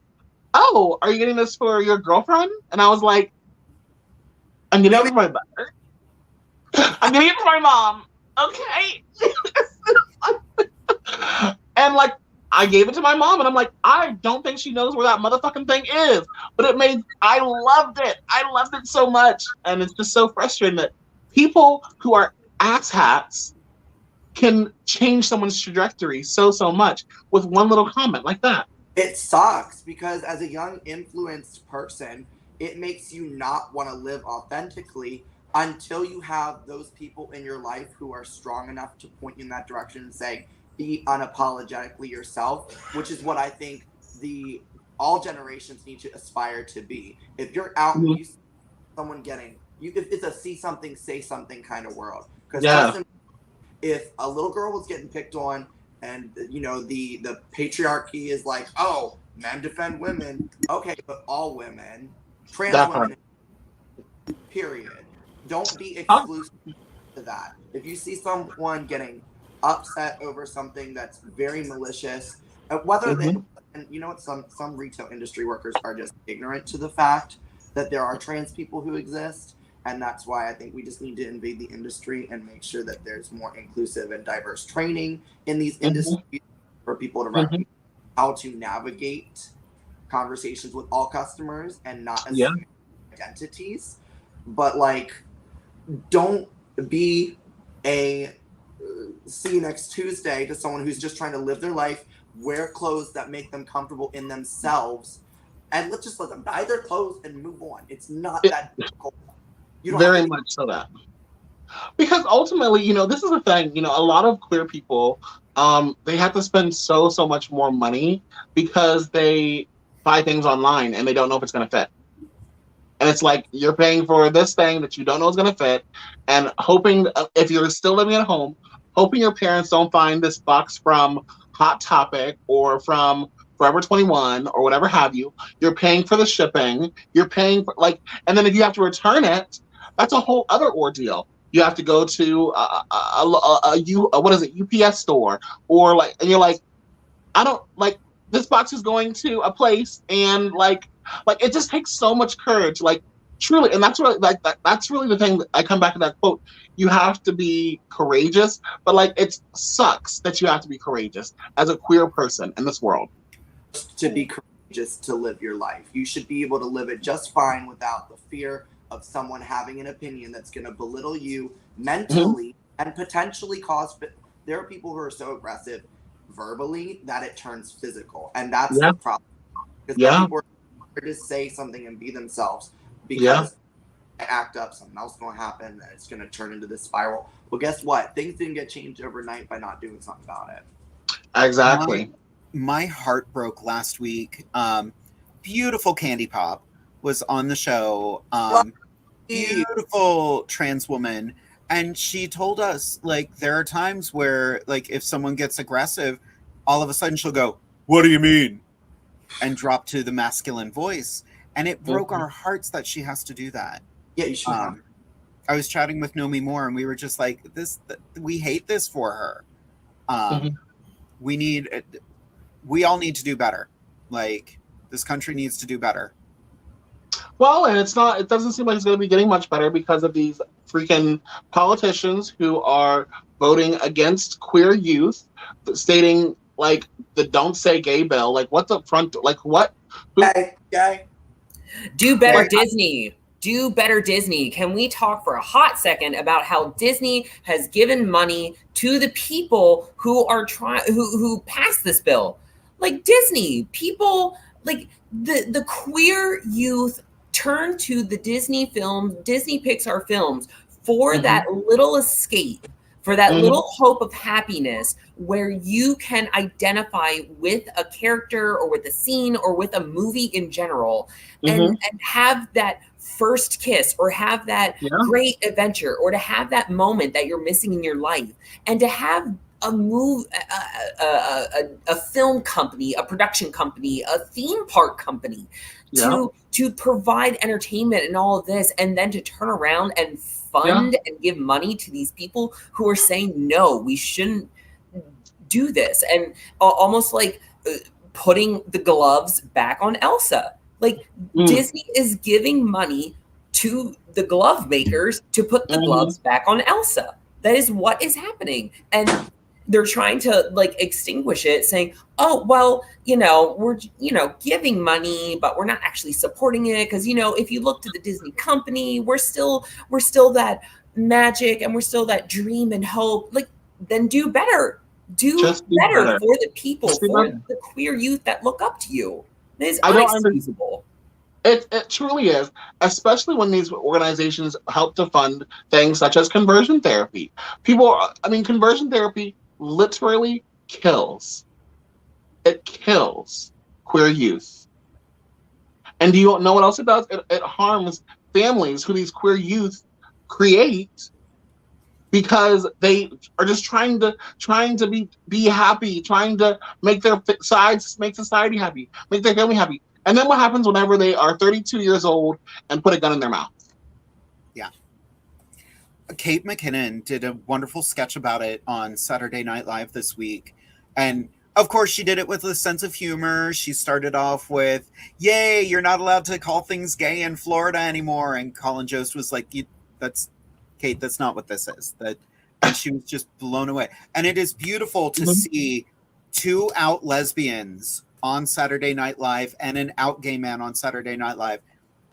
B: "Oh, are you getting this for your girlfriend?" And I was like, "I'm getting it for my mother. I'm getting it for my mom." Okay. And like, I gave it to my mom, and I'm like, I don't think she knows where that motherfucking thing is. But I loved it. I loved it so much. And it's just so frustrating that people who are asshats can change someone's trajectory so much with one little comment like that.
E: It sucks because as a young influenced person, it makes you not want to live authentically until you have those people in your life who are strong enough to point you in that direction and say, be unapologetically yourself, which is what I think all generations need to aspire to be. If you're out and you see someone if it's a see something, say something kind of world. Because if a little girl was getting picked on and, you know, the patriarchy is like, oh, men defend women. Okay, but all women, trans women, period. Don't be exclusive to that. If you see someone getting upset over something that's very malicious, whether they, and you know what, some retail industry workers are just ignorant to the fact that there are trans people who exist, and that's why I think we just need to invade the industry and make sure that there's more inclusive and diverse training in these industries for people to recognize how to navigate conversations with all customers and not as identities. But like, don't be a see you next Tuesday to someone who's just trying to live their life, wear clothes that make them comfortable in themselves, and let's just let them buy their clothes and move on. It's not that difficult. You don't
B: very much so that. Because ultimately, you know, this is the thing, you know, a lot of queer people, they have to spend so much more money because they buy things online and they don't know if it's going to fit. And it's like, you're paying for this thing that you don't know is going to fit, and hoping, if you're still living at home, hoping your parents don't find this box from Hot Topic or from Forever 21 or whatever have you. You're paying for the shipping. You're paying for, like, and then if you have to return it, that's a whole other ordeal. You have to go to what is it, UPS store, or like, and you're like, I don't, like, this box is going to a place, and like it just takes so much courage, like, truly. And that's really, like, that's really the thing that I come back to that quote. You have to be courageous, but like, it sucks that you have to be courageous as a queer person in this world.
E: To be courageous to live your life, you should be able to live it just fine without the fear of someone having an opinion that's going to belittle you mentally and potentially cause. There are people who are so aggressive verbally that it turns physical, and that's the problem. Because people are scared to say something and be themselves because they act up, something else is going to happen, and it's going to turn into this spiral. Well, guess what? Things didn't get changed overnight by not doing something about it.
B: Exactly.
A: My heart broke last week. Beautiful Candy Pop was on the show. Beautiful trans woman. And she told us, like, there are times where, like, if someone gets aggressive, all of a sudden she'll go, "What do you mean?" and drop to the masculine voice. And it broke our hearts that she has to do that. Yeah, you should. I was chatting with Nomi Moore, and we were just like, we hate this for her. We all need to do better. Like, this country needs to do better.
B: Well, and it doesn't seem like it's going to be getting much better because of these freaking politicians who are voting against queer youth, stating, like, the Don't Say Gay bill. Like, what's up front? Like, what?
E: Guy.
D: Do better, Disney. Do better, Disney. Can we talk for a hot second about how Disney has given money to the people who are who passed this bill? Like, Disney, people, like, the queer youth turn to the Disney films, Disney Pixar films, for that little escape, for that little hope of happiness where you can identify with a character or with a scene or with a movie in general, and have that first kiss, or have that great adventure, or to have that moment that you're missing in your life, and to have a film company, a production company, a theme park company to provide entertainment and all of this, and then to turn around and fund and give money to these people who are saying, no, we shouldn't do this. And almost like putting the gloves back on Elsa. Like, Disney is giving money to the glove makers to put the gloves back on Elsa. That is what is happening. And they're trying to like extinguish it, saying, oh, well, we're, giving money, but we're not actually supporting it. Because, if you look to the Disney company, we're still that magic and we're still that dream and hope. Like, then do better. Do better for the people, for the queer youth that look up to you. It is unexcusable.
B: It truly is, especially when these organizations help to fund things such as conversion therapy. Conversion therapy literally kills. It kills queer youth. And do you know what else it does? It harms families who these queer youth create because they are just trying to be happy, trying to make society happy, make their family happy. And then what happens whenever they are 32 years old and put a gun in their mouth?
A: Yeah. Kate McKinnon did a wonderful sketch about it on Saturday Night Live this week. And of course, she did it with a sense of humor. She started off with, yay, you're not allowed to call things gay in Florida anymore. And Colin Jost was like, Kate, that's not what this is. And she was just blown away. And it is beautiful to see two out lesbians on Saturday Night Live and an out gay man on Saturday Night Live.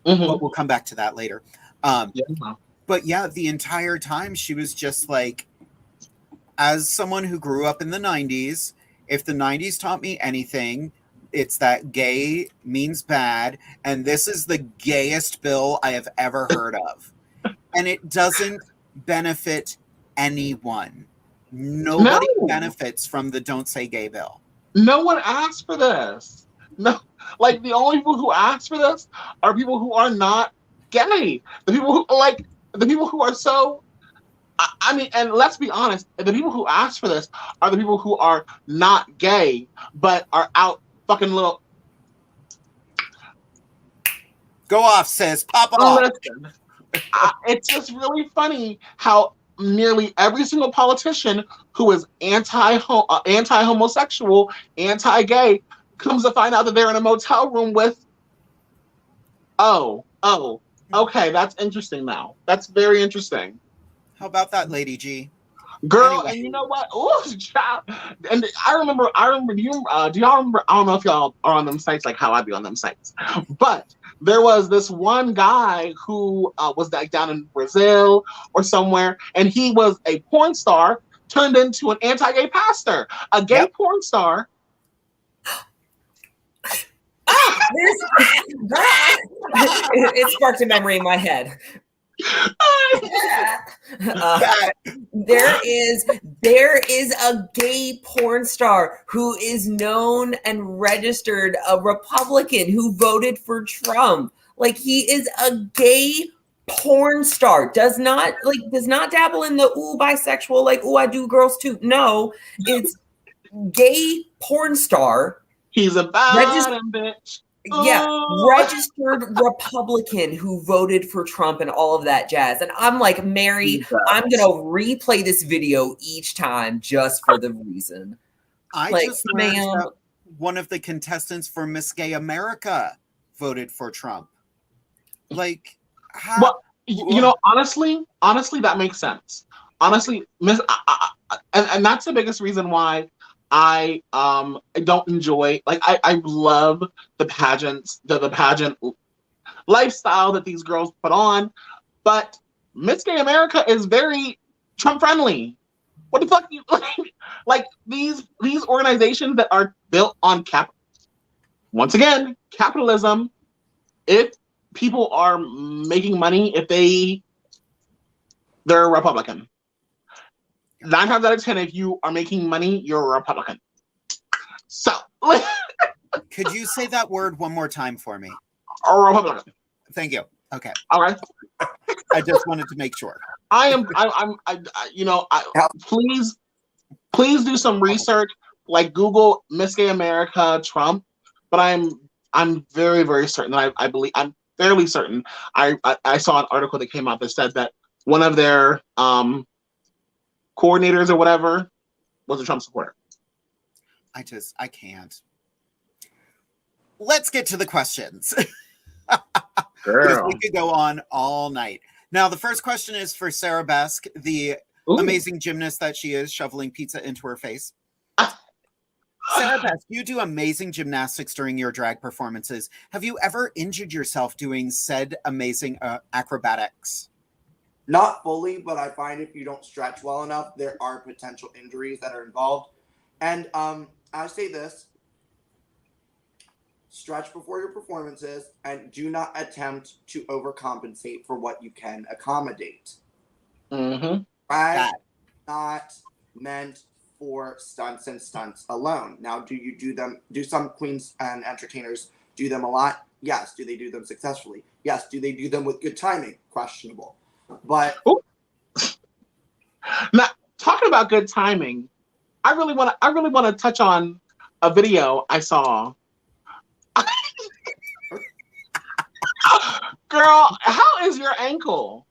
A: But we'll come back to that later. But yeah, the entire time she was just like, as someone who grew up in the 90s, if the 90s taught me anything, it's that gay means bad. And this is the gayest bill I have ever heard of. And it doesn't benefit anyone. Nobody benefits from the Don't Say Gay bill.
B: No one asked for this. No, like the only people who ask for this are people who are not gay. The people who are so. And let's be honest, the people who ask for this are the people who are not gay but are out fucking little.
A: Go off, sis. Pop off.
B: Listen, it's just really funny how nearly every single politician who is anti-homosexual, anti-gay, comes to find out that they're in a motel room with, okay, that's interesting now. That's very interesting.
A: How about that, Lady G?
B: Girl, anyway. And you know what? Ooh, child. And I remember, do y'all remember, I don't know if y'all are on them sites like how I be on them sites, but there was this one guy who was like down in Brazil or somewhere, and he was a porn star turned into an anti-gay pastor, a gay porn star.
D: It sparked a memory in my head. There is a gay porn star who is known and registered a Republican who voted for Trump. Like, he is a gay porn star. Does not dabble in the bisexual, like, I do girls too. No, it's gay porn star.
B: He's a bottom bitch.
D: Yeah, registered Republican who voted for Trump and all of that jazz. And I'm like, Mary, I'm going to replay this video each time just for the reason.
A: I just learned that one of the contestants for Miss Gay America voted for Trump. Like, how?
B: Well, honestly, that makes sense. Honestly, and that's the biggest reason why I don't enjoy, like, I love the pageants, the pageant lifestyle that these girls put on, but Miss Gay America is very Trump friendly. What the fuck? Like these organizations that are built on once again, capitalism. If people are making money, if they're a Republican. 9 times out of 10, if you are making money, you're a Republican. So,
A: could you say that word one more time for me?
B: A Republican.
A: Thank you. Okay.
B: All right.
A: I just wanted to make sure.
B: Please do some research, like Google Miss Gay America Trump. But I'm very, very certain that I'm fairly certain. I saw an article that came out that said that one of their coordinators or whatever was a Trump supporter.
A: I can't. Let's get to the questions.
B: Girl.
A: We could go on all night. Now, the first question is for Sarabesque, the
B: Ooh.
A: amazing gymnast that she is, shoveling pizza into her face. Sarabesque, you do amazing gymnastics during your drag performances. Have you ever injured yourself doing said amazing acrobatics?
E: Not fully, but I find if you don't stretch well enough, there are potential injuries that are involved. And I say this: stretch before your performances, and do not attempt to overcompensate for what you can accommodate.
B: Mm-hmm.
E: Drag not meant for stunts and stunts alone. Now, do some queens and entertainers do them a lot? Yes. Do they do them successfully? Yes. Do they do them with good timing? Questionable. But
B: now, talking about good timing, I really want to touch on a video I saw. Girl, how is your ankle?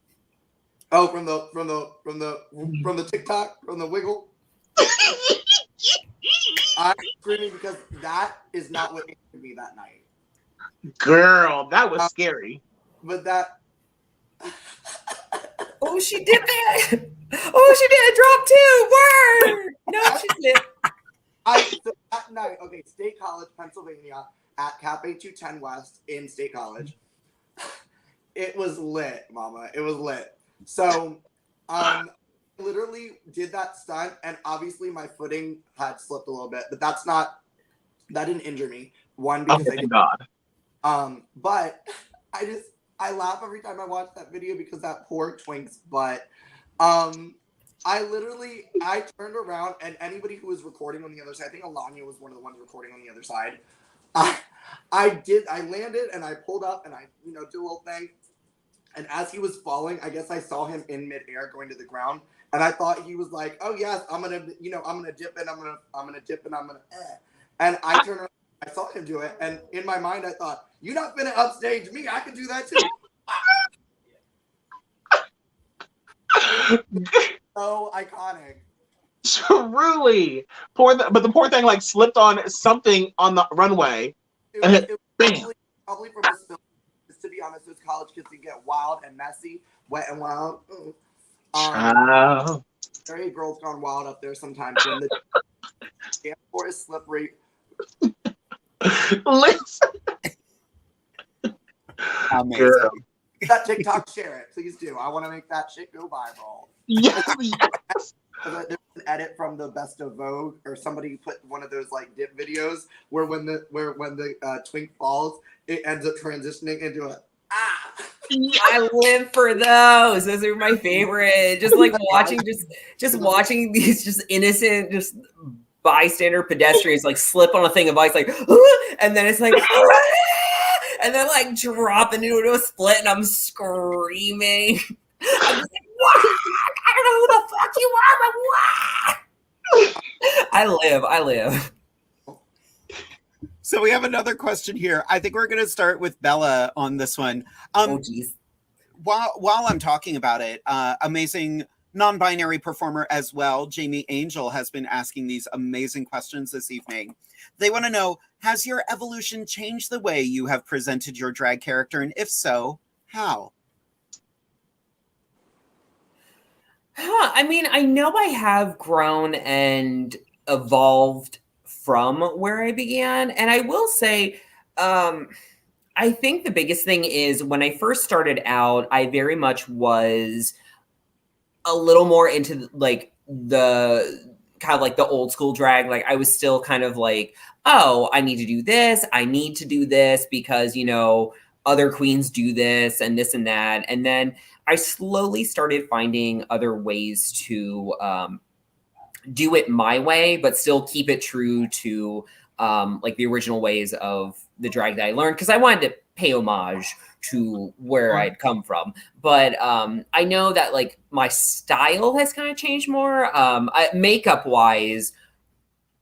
E: oh, from the TikTok, from the wiggle. I'm screaming because that is not what injured me that night.
B: Girl, that was scary.
E: But that.
D: Oh, she did that. Oh, she did a drop too. Word. No, she did.
E: So that night, okay, State College, Pennsylvania, at Cafe 210 West in State College. It was lit, mama. It was lit. So, literally did that stunt, and obviously my footing had slipped a little bit, but that didn't injure me. One, because I did.
B: God.
E: But I laugh every time I watch that video because that poor twink's butt. I turned around, and anybody who was recording on the other side, I think Alanya was one of the ones recording on the other side. I landed and I pulled up and I, did a little thing. And as he was falling, I guess I saw him in midair going to the ground. And I thought he was like, oh yes, I'm gonna dip and I'm gonna dip and I'm gonna And I turned around, I saw him do it, and in my mind I thought, you're not finna upstage me, I can do that too. So iconic.
B: Truly. But the poor thing like slipped on something on the runway.
E: It was probably from a spill. To be honest, those college kids can get wild and messy, wet and wild. There are girls gone wild up there sometimes when the dance floor is slippery.
B: Listen.
A: Amazing.
E: That TikTok, share it, please do. I want to make that shit go viral.
B: Yes.
E: There's an edit from the Best of Vogue, or somebody put one of those like dip videos where when the twink falls, it ends up transitioning into a
D: I live for those. Those are my favorite. Just like watching, just watching these just innocent, just bystander pedestrians like slip on a thing of ice, like, and then it's like, and then like drop into a split, and I'm screaming. I'm just like, what? I don't know who the fuck you are, but what? I live.
A: So we have another question here. I think we're going to start with Bella on this one.
D: Oh, geez.
A: While I'm talking about it, amazing non-binary performer as well, Jamie Angel, has been asking these amazing questions this evening. They want to know, has your evolution changed the way you have presented your drag character? And if so, how?
D: I mean, I know I have grown and evolved from where I began. And I will say, I think the biggest thing is when I first started out, I very much was a little more into like the kind of like the old school drag. Like I was still kind of like, oh, I need to do this. I need to do this because, other queens do this and this and that. And then I slowly started finding other ways to do it my way, but still keep it true to like the original ways of the drag that I learned, because I wanted to pay homage to where I'd come from. But I know that like my style has kind of changed more. Makeup wise,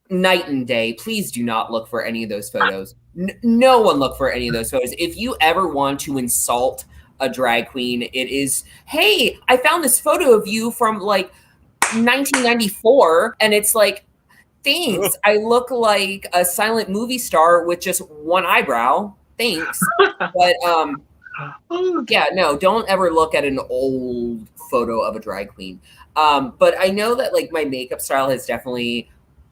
D: night and day. Please do not look for any of those photos. No one look for any of those photos. If you ever want to insult a drag queen, it is, hey, I found this photo of you from like 1994, and it's like, thanks. I look like a silent movie star with just one eyebrow. Thanks. But Yeah, no, don't ever look at an old photo of a drag queen. But I know that like my makeup style has definitely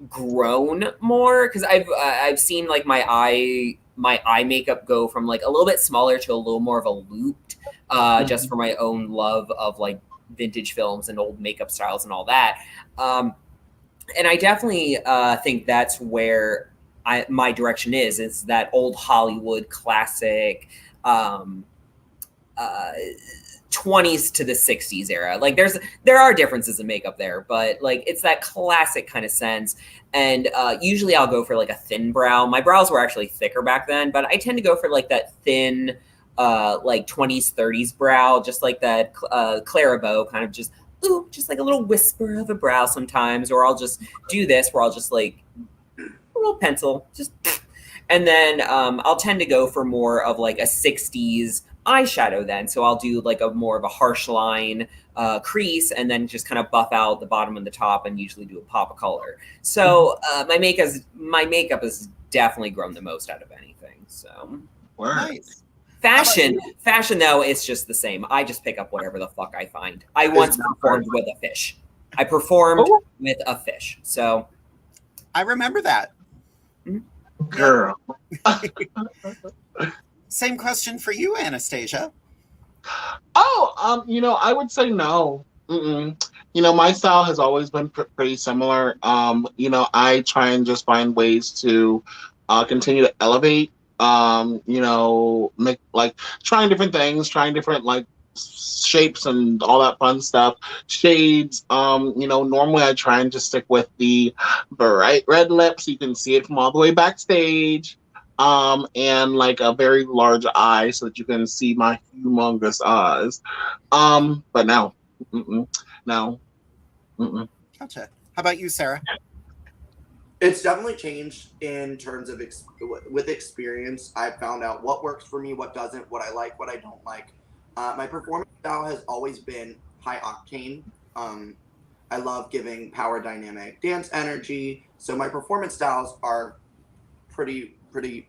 D: grown more because I've seen like my eye makeup go from like a little bit smaller to a little more of a looped, just for my own love of like vintage films and old makeup styles and all that. And I definitely think that's where my direction is that old Hollywood classic 20s to the 60s era. Like there are differences in makeup there, but like it's that classic kind of sense. And usually I'll go for like a thin brow. My brows were actually thicker back then, but I tend to go for like that thin like 20s 30s brow, just like that Clairabeau kind of just like a little whisper of a brow sometimes. Or I'll just do this where I'll just like a little pencil just, and then I'll tend to go for more of like a 60s eyeshadow then. So I'll do like a more of a harsh line crease and then just kind of buff out the bottom and the top and usually do a pop of color. So my makeup has definitely grown the most out of anything. So
A: Nice.
D: Fashion though, it's just the same. I just pick up whatever the fuck I find. I once performed with a fish. I performed with a fish. So
A: I remember that.
B: Girl.
A: Same question for you, Anastasia.
B: I would say no. My style has always been pretty similar. I try and just find ways to continue to elevate. Make like trying different things, trying different like shapes and all that fun stuff. Shades. Normally I try and just stick with the bright red lips. You can see it from all the way backstage. And like a very large eye so that you can see my humongous eyes. But no. No.
A: Gotcha. How about you, Sarah?
E: It's definitely changed in terms of with experience. I've found out what works for me, what doesn't, what I like, what I don't like. My performance style has always been high octane. I love giving power dynamic dance energy. So my performance styles are pretty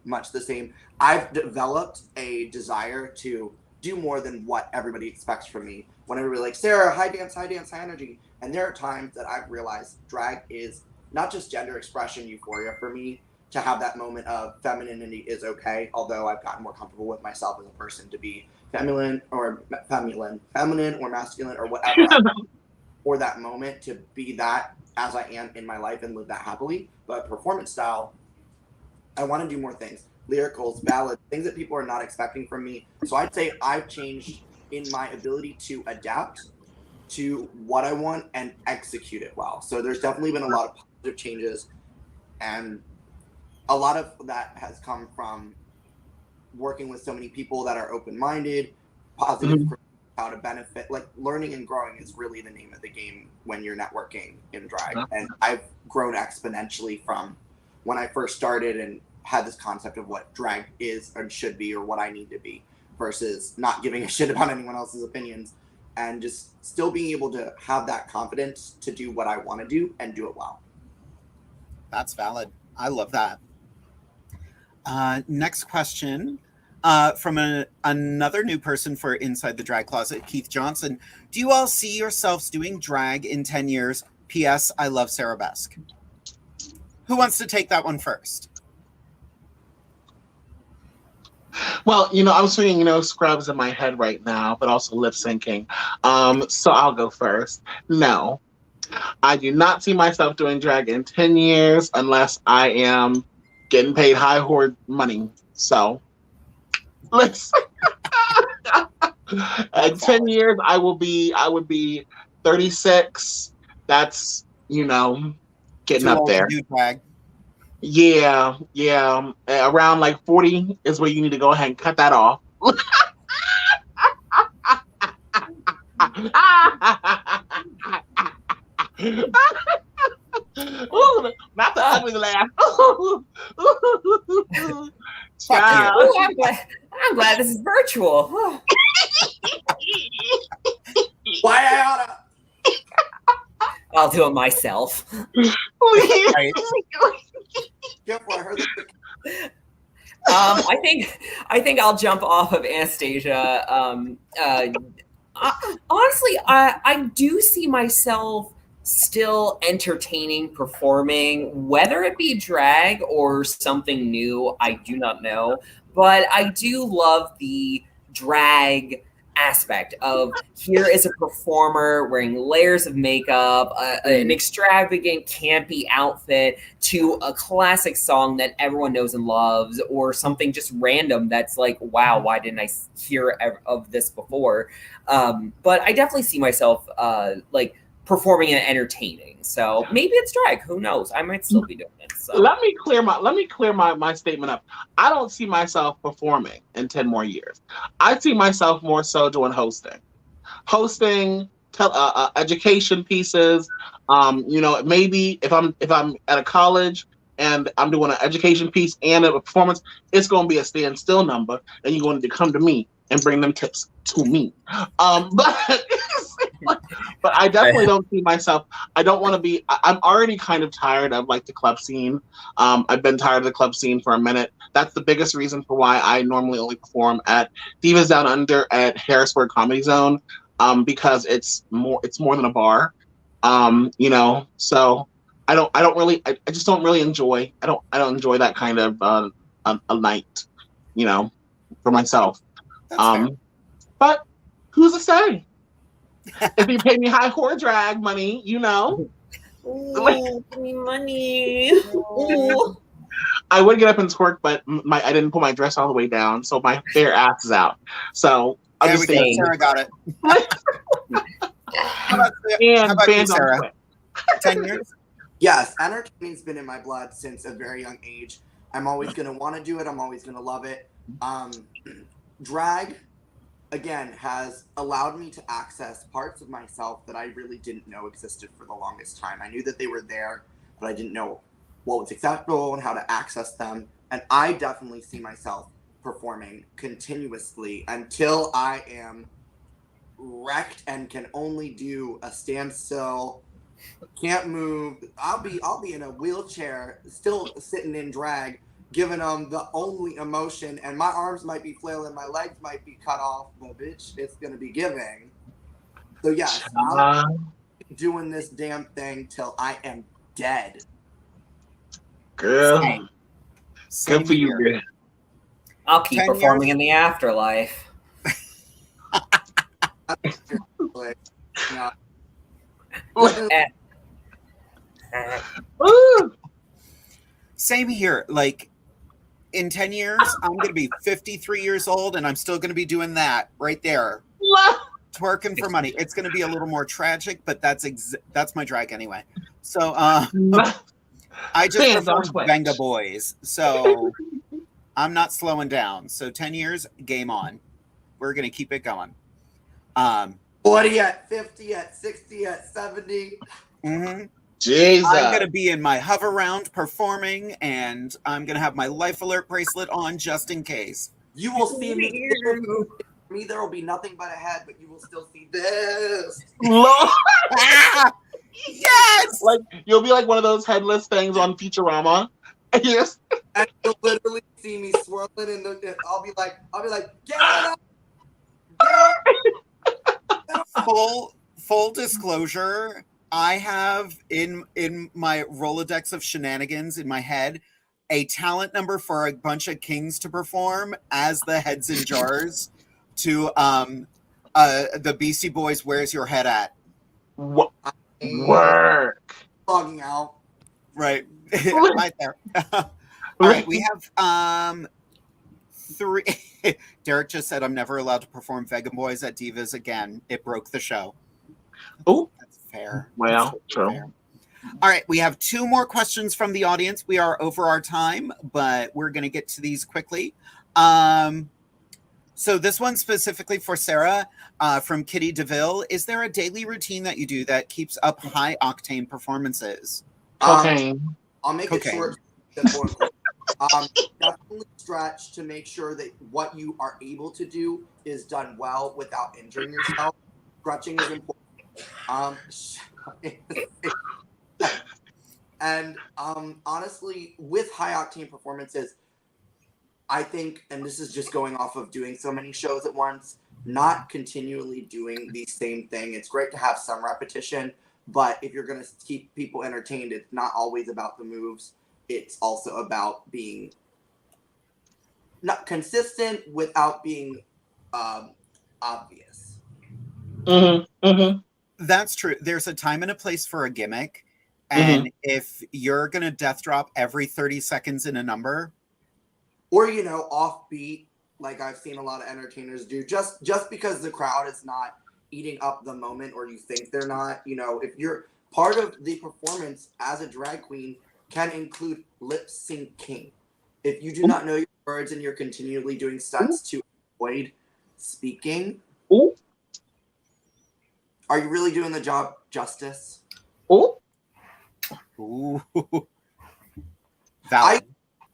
E: much the same. I've developed a desire to do more than what everybody expects from me. When everybody like, Sarah, high dance, high energy. And there are times that I've realized drag is not just gender expression euphoria for me. To have that moment of femininity is okay, although I've gotten more comfortable with myself as a person to be feminine or masculine or whatever, or that moment to be that as I am in my life and live that happily. But performance style, I want to do more things. Lyricals, ballads, things that people are not expecting from me. So I'd say I've changed in my ability to adapt to what I want and execute it well. So there's definitely been a lot of positive changes. And a lot of that has come from working with so many people that are open-minded, positive, how to benefit. Like learning and growing is really the name of the game when you're networking in drag. And I've grown exponentially from when I first started and had this concept of what drag is and should be or what I need to be versus not giving a shit about anyone else's opinions and just still being able to have that confidence to do what I want to do and do it well.
A: That's valid. I love that. Next question from another new person for Inside the Drag Closet, Keith Johnson. Do you all see yourselves doing drag in 10 years? P.S. I love Sarabesque. Who wants to take that one first?
B: Well, I was singing, Scrubs in my head right now, but also lip syncing. So I'll go first. No, I do not see myself doing drag in 10 years unless I am getting paid high hoard money. So let's in 10 years I would be 36. That's, getting up there.
A: Drag.
B: Yeah. Around like 40 is where you need to go ahead and cut that off. Ooh, not the ugly laugh.
D: I'm glad this is virtual.
E: Why I oughta?
D: I'll do it myself.
A: Right.
E: Careful, I heard
D: I think I'll jump off of Anastasia. Honestly, I do see myself still entertaining, performing, whether it be drag or something new. I do not know, but I do love the drag aspect of here is a performer wearing layers of makeup, an extravagant campy outfit to a classic song that everyone knows and loves, or something just random that's like, wow, why didn't I hear of this before? But I definitely see myself like performing and entertaining. So maybe it's drag, who knows? I might still be doing it. So
B: Let me clear my statement up. I don't see myself performing in 10 more years. I see myself more so doing hosting, education pieces. Maybe if I'm at a college and I'm doing an education piece and a performance, it's going to be a standstill number, and you're going to come to me and bring them tips to me. But I definitely don't see myself. I don't want to be. I'm already kind of tired of like the club scene. I've been tired of the club scene for a minute. That's the biggest reason for why I normally only perform at Divas Down Under at Harrisburg Comedy Zone, because it's more than a bar. So I just don't really enjoy. I don't enjoy that kind of a night, for myself. But who's to say? If you pay me high whore drag money,
D: Ooh, give me money. Ooh.
B: I would get up and twerk, but I didn't put my dress all the way down, so my bare ass is out. So I'll just
A: say Sarah got it. How about you, Sarah? 10 years?
E: Yes, entertaining's been in my blood since a very young age. I'm always going to want to do it. I'm always going to love it. Drag, again, has allowed me to access parts of myself that I really didn't know existed for the longest time. I knew that they were there, but I didn't know what was acceptable and how to access them. And I definitely see myself performing continuously until I am wrecked and can only do a standstill, can't move. I'll be in a wheelchair, still sitting in drag, giving them the only emotion, and my arms might be flailing, my legs might be cut off, but bitch, it's gonna be giving. So yes, I'll be doing this damn thing till I am dead.
B: Girl, good for you, girl.
D: I'll keep performing in the afterlife.
A: Same here. Like, in 10 years, I'm going to be 53 years old, and I'm still going to be doing that right there. Twerking for money. It's going to be a little more tragic, but that's my drag anyway. So, I just performed Venga Boys, so I'm not slowing down. So 10 years, game on. We're going to keep it going.
E: 40 at 50 at 60 at 70.
A: Mm-hmm.
B: Jesus.
A: I'm going to be in my hover round performing, and I'm going to have my life alert bracelet on just in case.
E: You will see me. For me, there will be nothing but a head, but you will still see this.
A: Yes!
B: Like, you'll be like one of those headless things on Futurama. Yes.
E: And you'll literally see me swirling I'll be like, get up!
A: Full disclosure, I have in my Rolodex of shenanigans in my head a talent number for a bunch of kings to perform as the heads in jars to the Beastie Boys Where's Your Head At?
B: Work.
E: Logging out.
A: Right. Right there. All right, we have 3. Derek just said I'm never allowed to perform Vegan Boys at Divas again. It broke the show.
B: Oh,
A: that's fair.
B: Well,
A: that's
B: true.
A: Fair. All right, we have 2 more questions from the audience. We are over our time, but we're going to get to these quickly. So this one specifically for Sarah from Kitty DeVille. Is there a daily routine that you do that keeps up high octane performances?
B: Cocaine.
E: I'll make it short. Definitely stretch to make sure that what you are able to do is done well without injuring yourself. Stretching is important. And honestly, with high octane performances, I think, and this is just going off of doing so many shows at once, not continually doing the same thing. It's great to have some repetition, but if you're going to keep people entertained, it's not always about the moves. It's also about being not consistent without being obvious.
A: That's true. There's a time and a place for a gimmick. And if you're going to death drop every 30 seconds in a number,
E: or, you know, offbeat, like I've seen a lot of entertainers do, just because the crowd is not eating up the moment, or you think they're not, you know, if you're part of the performance as a drag queen can include lip syncing. If you do not know your words and you're continually doing stunts to avoid speaking, are you really doing the job justice?
A: Ooh. Valid.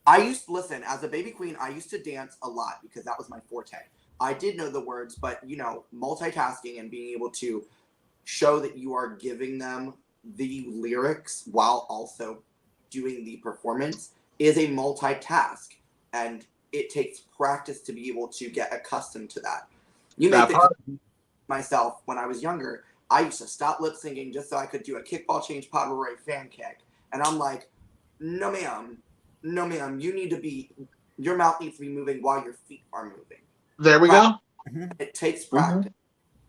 E: I used to listen as a baby queen. I used to dance a lot because that was my forte. I did know the words, but you know, multitasking and being able to show that you are giving them the lyrics while also doing the performance is a multitask, and it takes practice to be able to get accustomed to that. You may think myself when I was younger, I used to stop lip syncing just so I could do a kickball change Pomeroy fan kick, and I'm like, no ma'am, you need to be, your mouth needs to be moving while your feet are moving.
B: There we go.
E: It takes practice.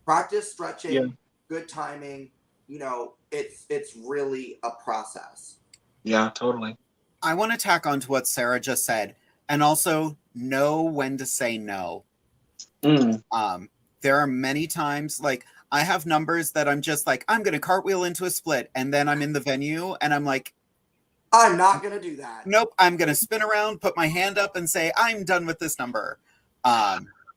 E: Practice, stretching, good timing. You know, it's really a process.
B: Yeah, totally.
A: I want to tack on to what Sarah just said, and also know when to say no. There are many times, like, I have numbers that I'm just like, I'm going to cartwheel into a split, and then I'm in the venue, and I'm like,
E: I'm not going to do that.
A: Nope, I'm going to spin around, put my hand up, and say, I'm done with this number.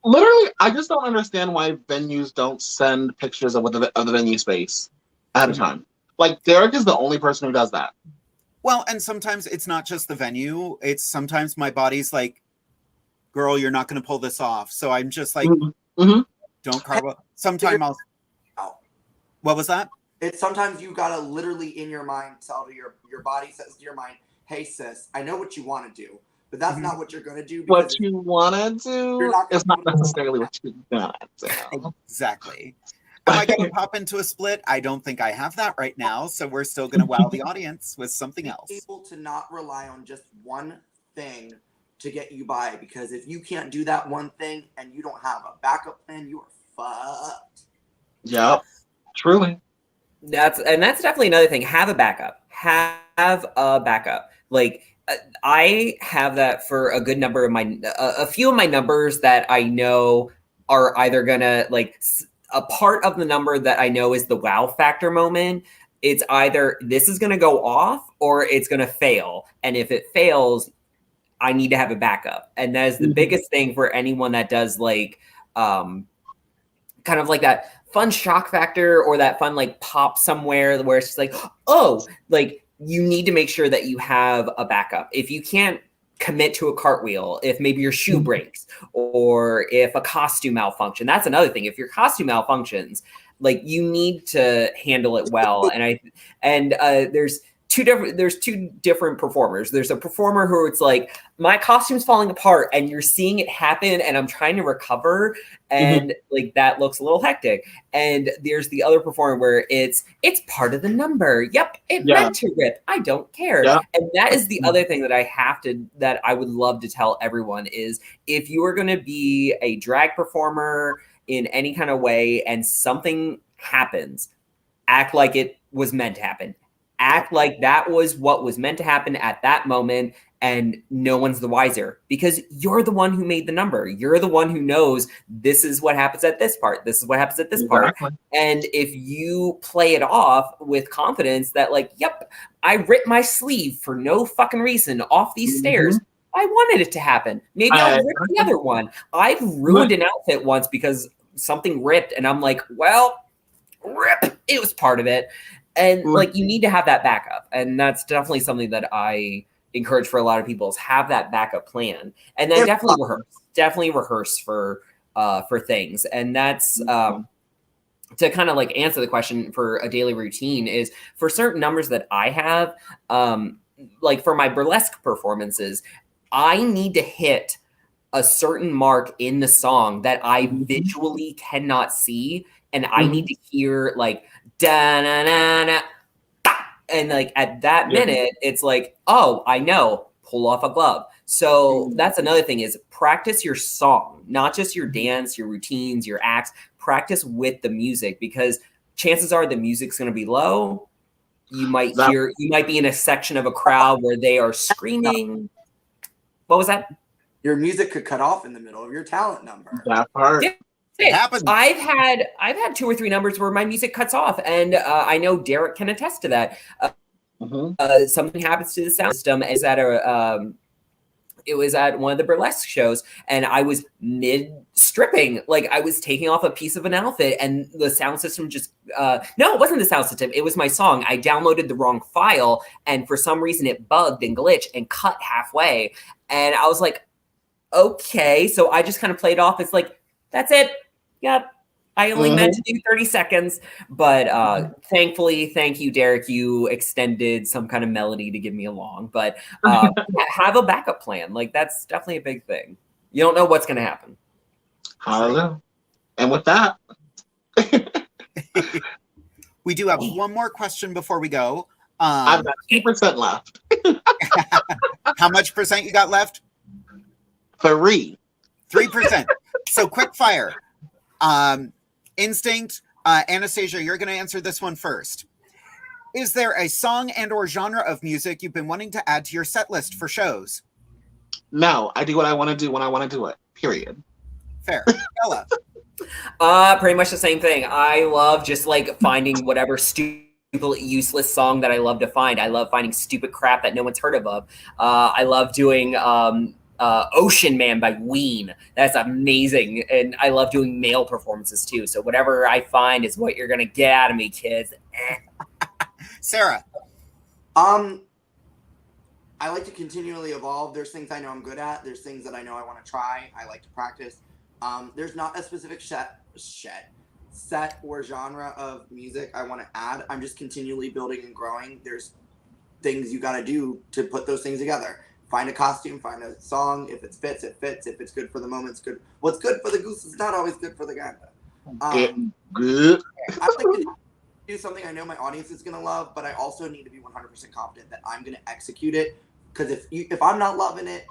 B: Literally, I just don't understand why venues don't send pictures of the venue space ahead of time. Like, Derek is the only person who does that.
A: Well, and sometimes it's not just the venue. It's sometimes my body's like, girl, you're not going to pull this off. So I'm just like, don't carve. Sometime I'll. What was that?
E: It's sometimes you gotta literally in your mind tell your body says to your mind, hey sis, I know what you want to do, but that's not what you're gonna do.
B: What you want to do is not necessarily what you're gonna do.
A: Exactly. Am I going to pop into a split? I don't think I have that right now, so we're still going to wow the audience with something else.
E: Able to not rely on just one thing to get you by, because if you can't do that one thing and you don't have a backup plan, you are fucked.
B: Yep, truly.
D: That's definitely another thing. Have a backup. Have a backup. Like, I have that for a good number of a few of my numbers that I know are either gonna, like, a part of the number that I know is the wow factor moment. It's either this is gonna go off or it's gonna fail. And if it fails, I need to have a backup. And that is the biggest thing for anyone that does, like, kind of like that fun shock factor or that fun, like, pop somewhere where it's just like, oh, like, you need to make sure that you have a backup. If you can't commit to a cartwheel, if maybe your shoe breaks or if a costume malfunction, that's another thing. If your costume malfunctions, like, you need to handle it well. And there's two different performers. There's a performer who it's like, my costume's falling apart and you're seeing it happen and I'm trying to recover, and like, that looks a little hectic. And there's the other performer where it's part of the number. Yep, it meant to rip. I don't care. Yeah. And that is the other thing that I would love to tell everyone is, if you are going to be a drag performer in any kind of way and something happens, act like it was meant to happen. Act like that was what was meant to happen at that moment, and no one's the wiser, because you're the one who made the number. You're the one who knows this is what happens at this part. This is what happens at this part. And if you play it off with confidence that, like, yep, I ripped my sleeve for no fucking reason off these stairs. I wanted it to happen. Maybe I'll rip the other one. I've ruined an outfit once because something ripped and I'm like, well, rip, it was part of it. And like, you need to have that backup. And that's definitely something that I encourage for a lot of people, is have that backup plan. And then definitely rehearse for things. And that's to kind of like answer the question for a daily routine, is for certain numbers that I have, like for my burlesque performances, I need to hit a certain mark in the song that I visually cannot see, and I need to hear like da na na na, and like at that minute, it's like, oh, I know, pull off a glove. So that's another thing is practice your song, not just your dance, your routines, your acts. Practice with the music, because chances are the music's going to be low. You might be in a section of a crowd where they are screaming. What was that?
E: Your music could cut off in the middle of your talent number.
B: That part.
D: Yeah.
A: It happens.
D: I've had 2 or 3 numbers where my music cuts off, and I know Derek can attest to that. Something happens to the sound system. Is at it was at one of the burlesque shows, and I was mid stripping, like I was taking off a piece of an outfit, and the sound system just no, it wasn't the sound system. It was my song. I downloaded the wrong file, and for some reason it bugged and glitched and cut halfway, and I was like, okay. So I just kind of played off. It's like, that's it. Yep. I only meant to do 30 seconds, but thankfully, thank you, Derek. You extended some kind of melody to give me along, but have a backup plan. Like that's definitely a big thing. You don't know what's going to happen.
B: Hallelujah. And with that,
A: we do have one more question before we go.
B: I've got 2% left.
A: How much percent you got left?
B: 3%.
A: So quick fire. Instinct, Anastasia, you're going to answer this one first. Is there a song and or genre of music you've been wanting to add to your set list for shows?
B: No, I do what I want to do when I want to do it. Period.
A: Fair. Bella.
D: Pretty much the same thing. I love just like finding whatever stupid, useless song that I love to find. I love finding stupid crap that no one's heard of. I love doing Ocean Man by Ween. That's amazing. And I love doing male performances too. So whatever I find is what you're gonna get out of me, kids.
A: Sarah.
E: I like to continually evolve. There's things I know I'm good at. There's things that I know I want to try. I like to practice. There's not a specific set or genre of music I want to add. I'm just continually building and growing. There's things you got to do to put those things together. Find a costume, find a song. If it fits, it fits. If it's good for the moment, it's good. What's good for the goose is not always good for the gander.
B: Good.
E: I like to do something I know my audience is going to love, but I also need to be 100% confident that I'm going to execute it. Because if I'm not loving it,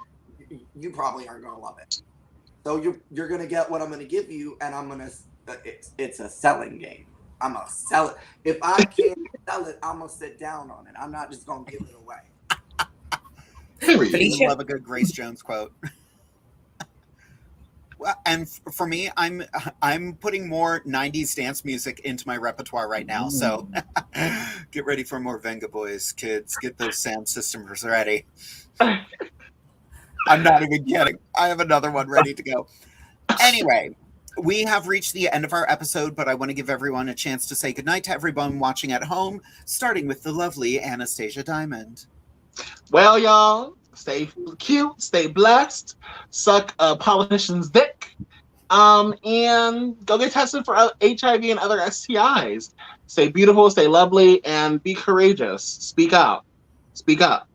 E: you probably aren't going to love it. So you're going to get what I'm going to give you, and I'm going to. It's a selling game. I'm going to sell it. If I can't sell it, I'm going to sit down on it. I'm not just going to give it away.
A: I love a good Grace Jones quote. Well, and for me, I'm putting more 90s dance music into my repertoire right now. So get ready for more Venga Boys, kids. Get those sound systems ready. I'm not even kidding. I have another one ready to go. Anyway, we have reached the end of our episode, but I want to give everyone a chance to say goodnight to everyone watching at home, starting with the lovely Anastasia Diamond.
B: Well, y'all, stay cute, stay blessed, suck a politician's dick, and go get tested for HIV and other STIs. Stay beautiful, stay lovely, and be courageous. Speak out. Speak up.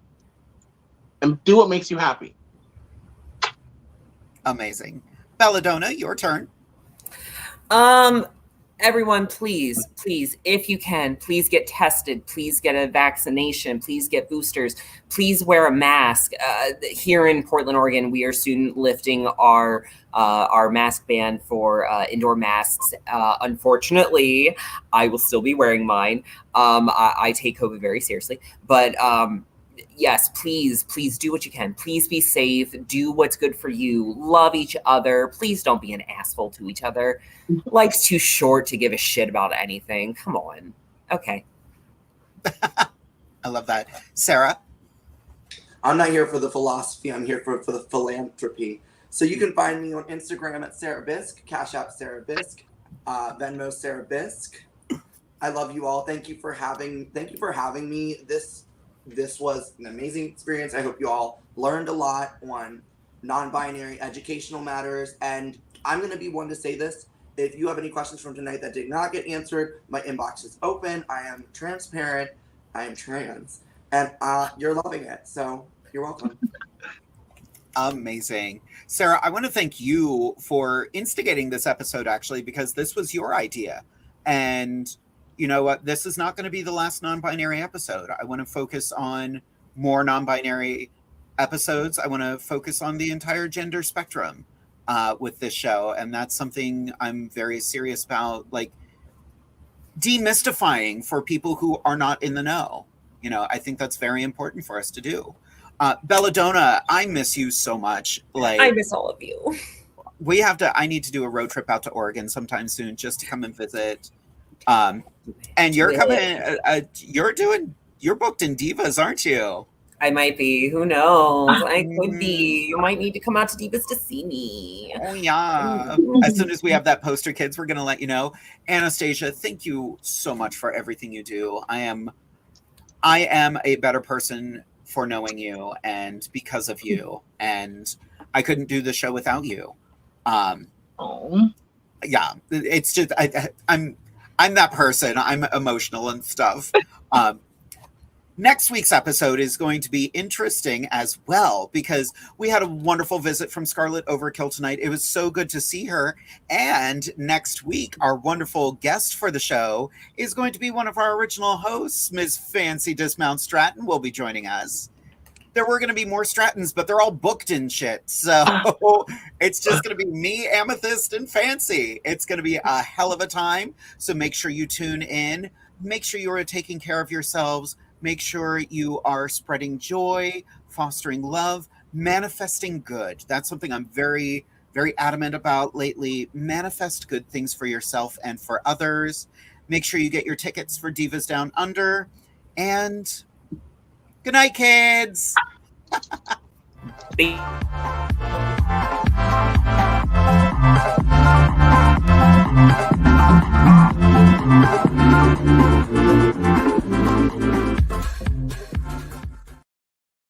B: And do what makes you happy.
A: Amazing. Belladonna, your turn.
D: Everyone, please, if you can, please get tested. Please get a vaccination. Please get boosters. Please wear a mask. Here in Portland, Oregon, we are soon lifting our mask ban for indoor masks. Unfortunately, I will still be wearing mine. I take COVID very seriously, but yes, please do what you can. Please be safe. Do what's good for you. Love each other. Please don't be an asshole to each other. Life's too short to give a shit about anything. Come on. Okay.
A: I love that. Sarah?
E: I'm not here for the philosophy. I'm here for the philanthropy. So you can find me on Instagram at SARABESQUE, Cash App SARABESQUE, Venmo SARABESQUE. I love you all. Thank you for having me. This was an amazing experience. I hope you all learned a lot on non-binary educational matters. And I'm going to be one to say this. If you have any questions from tonight that did not get answered, my inbox is open. I am transparent. I am trans. And you're loving it. So you're welcome.
A: Amazing. Sarah, I want to thank you for instigating this episode, actually, because this was your idea. And you know what? This is not going to be the last non-binary episode. I want to focus on more non-binary episodes. I want to focus on the entire gender spectrum with this show. And that's something I'm very serious about, like demystifying for people who are not in the know. You know, I think that's very important for us to do. Belladonna, I miss you so much. Like,
D: I miss all of you.
A: I need to do a road trip out to Oregon sometime soon just to come and visit. And you're coming, you're booked in Divas, aren't you?
D: I might be. Who knows? I could be. You might need to come out to Divas to see me.
A: Oh, yeah. As soon as we have that poster, kids, we're going to let you know. Anastasia, thank you so much for everything you do. I am a better person for knowing you and because of you. And I couldn't do the show without you. Yeah, it's just, I'm that person. I'm emotional and stuff. Next week's episode is going to be interesting as well because we had a wonderful visit from Scarlett Overkill tonight. It was so good to see her. And next week, our wonderful guest for the show is going to be one of our original hosts, Ms. Fancy Dismount Stratton will be joining us. There were going to be more Strattons, but they're all booked and shit. So it's just going to be me, Amethyst, and Fancy. It's going to be a hell of a time. So make sure you tune in. Make sure you are taking care of yourselves. Make sure you are spreading joy, fostering love, manifesting good. That's something I'm very, very adamant about lately. Manifest good things for yourself and for others. Make sure you get your tickets for Divas Down Under. And good night, kids.
D: Bye.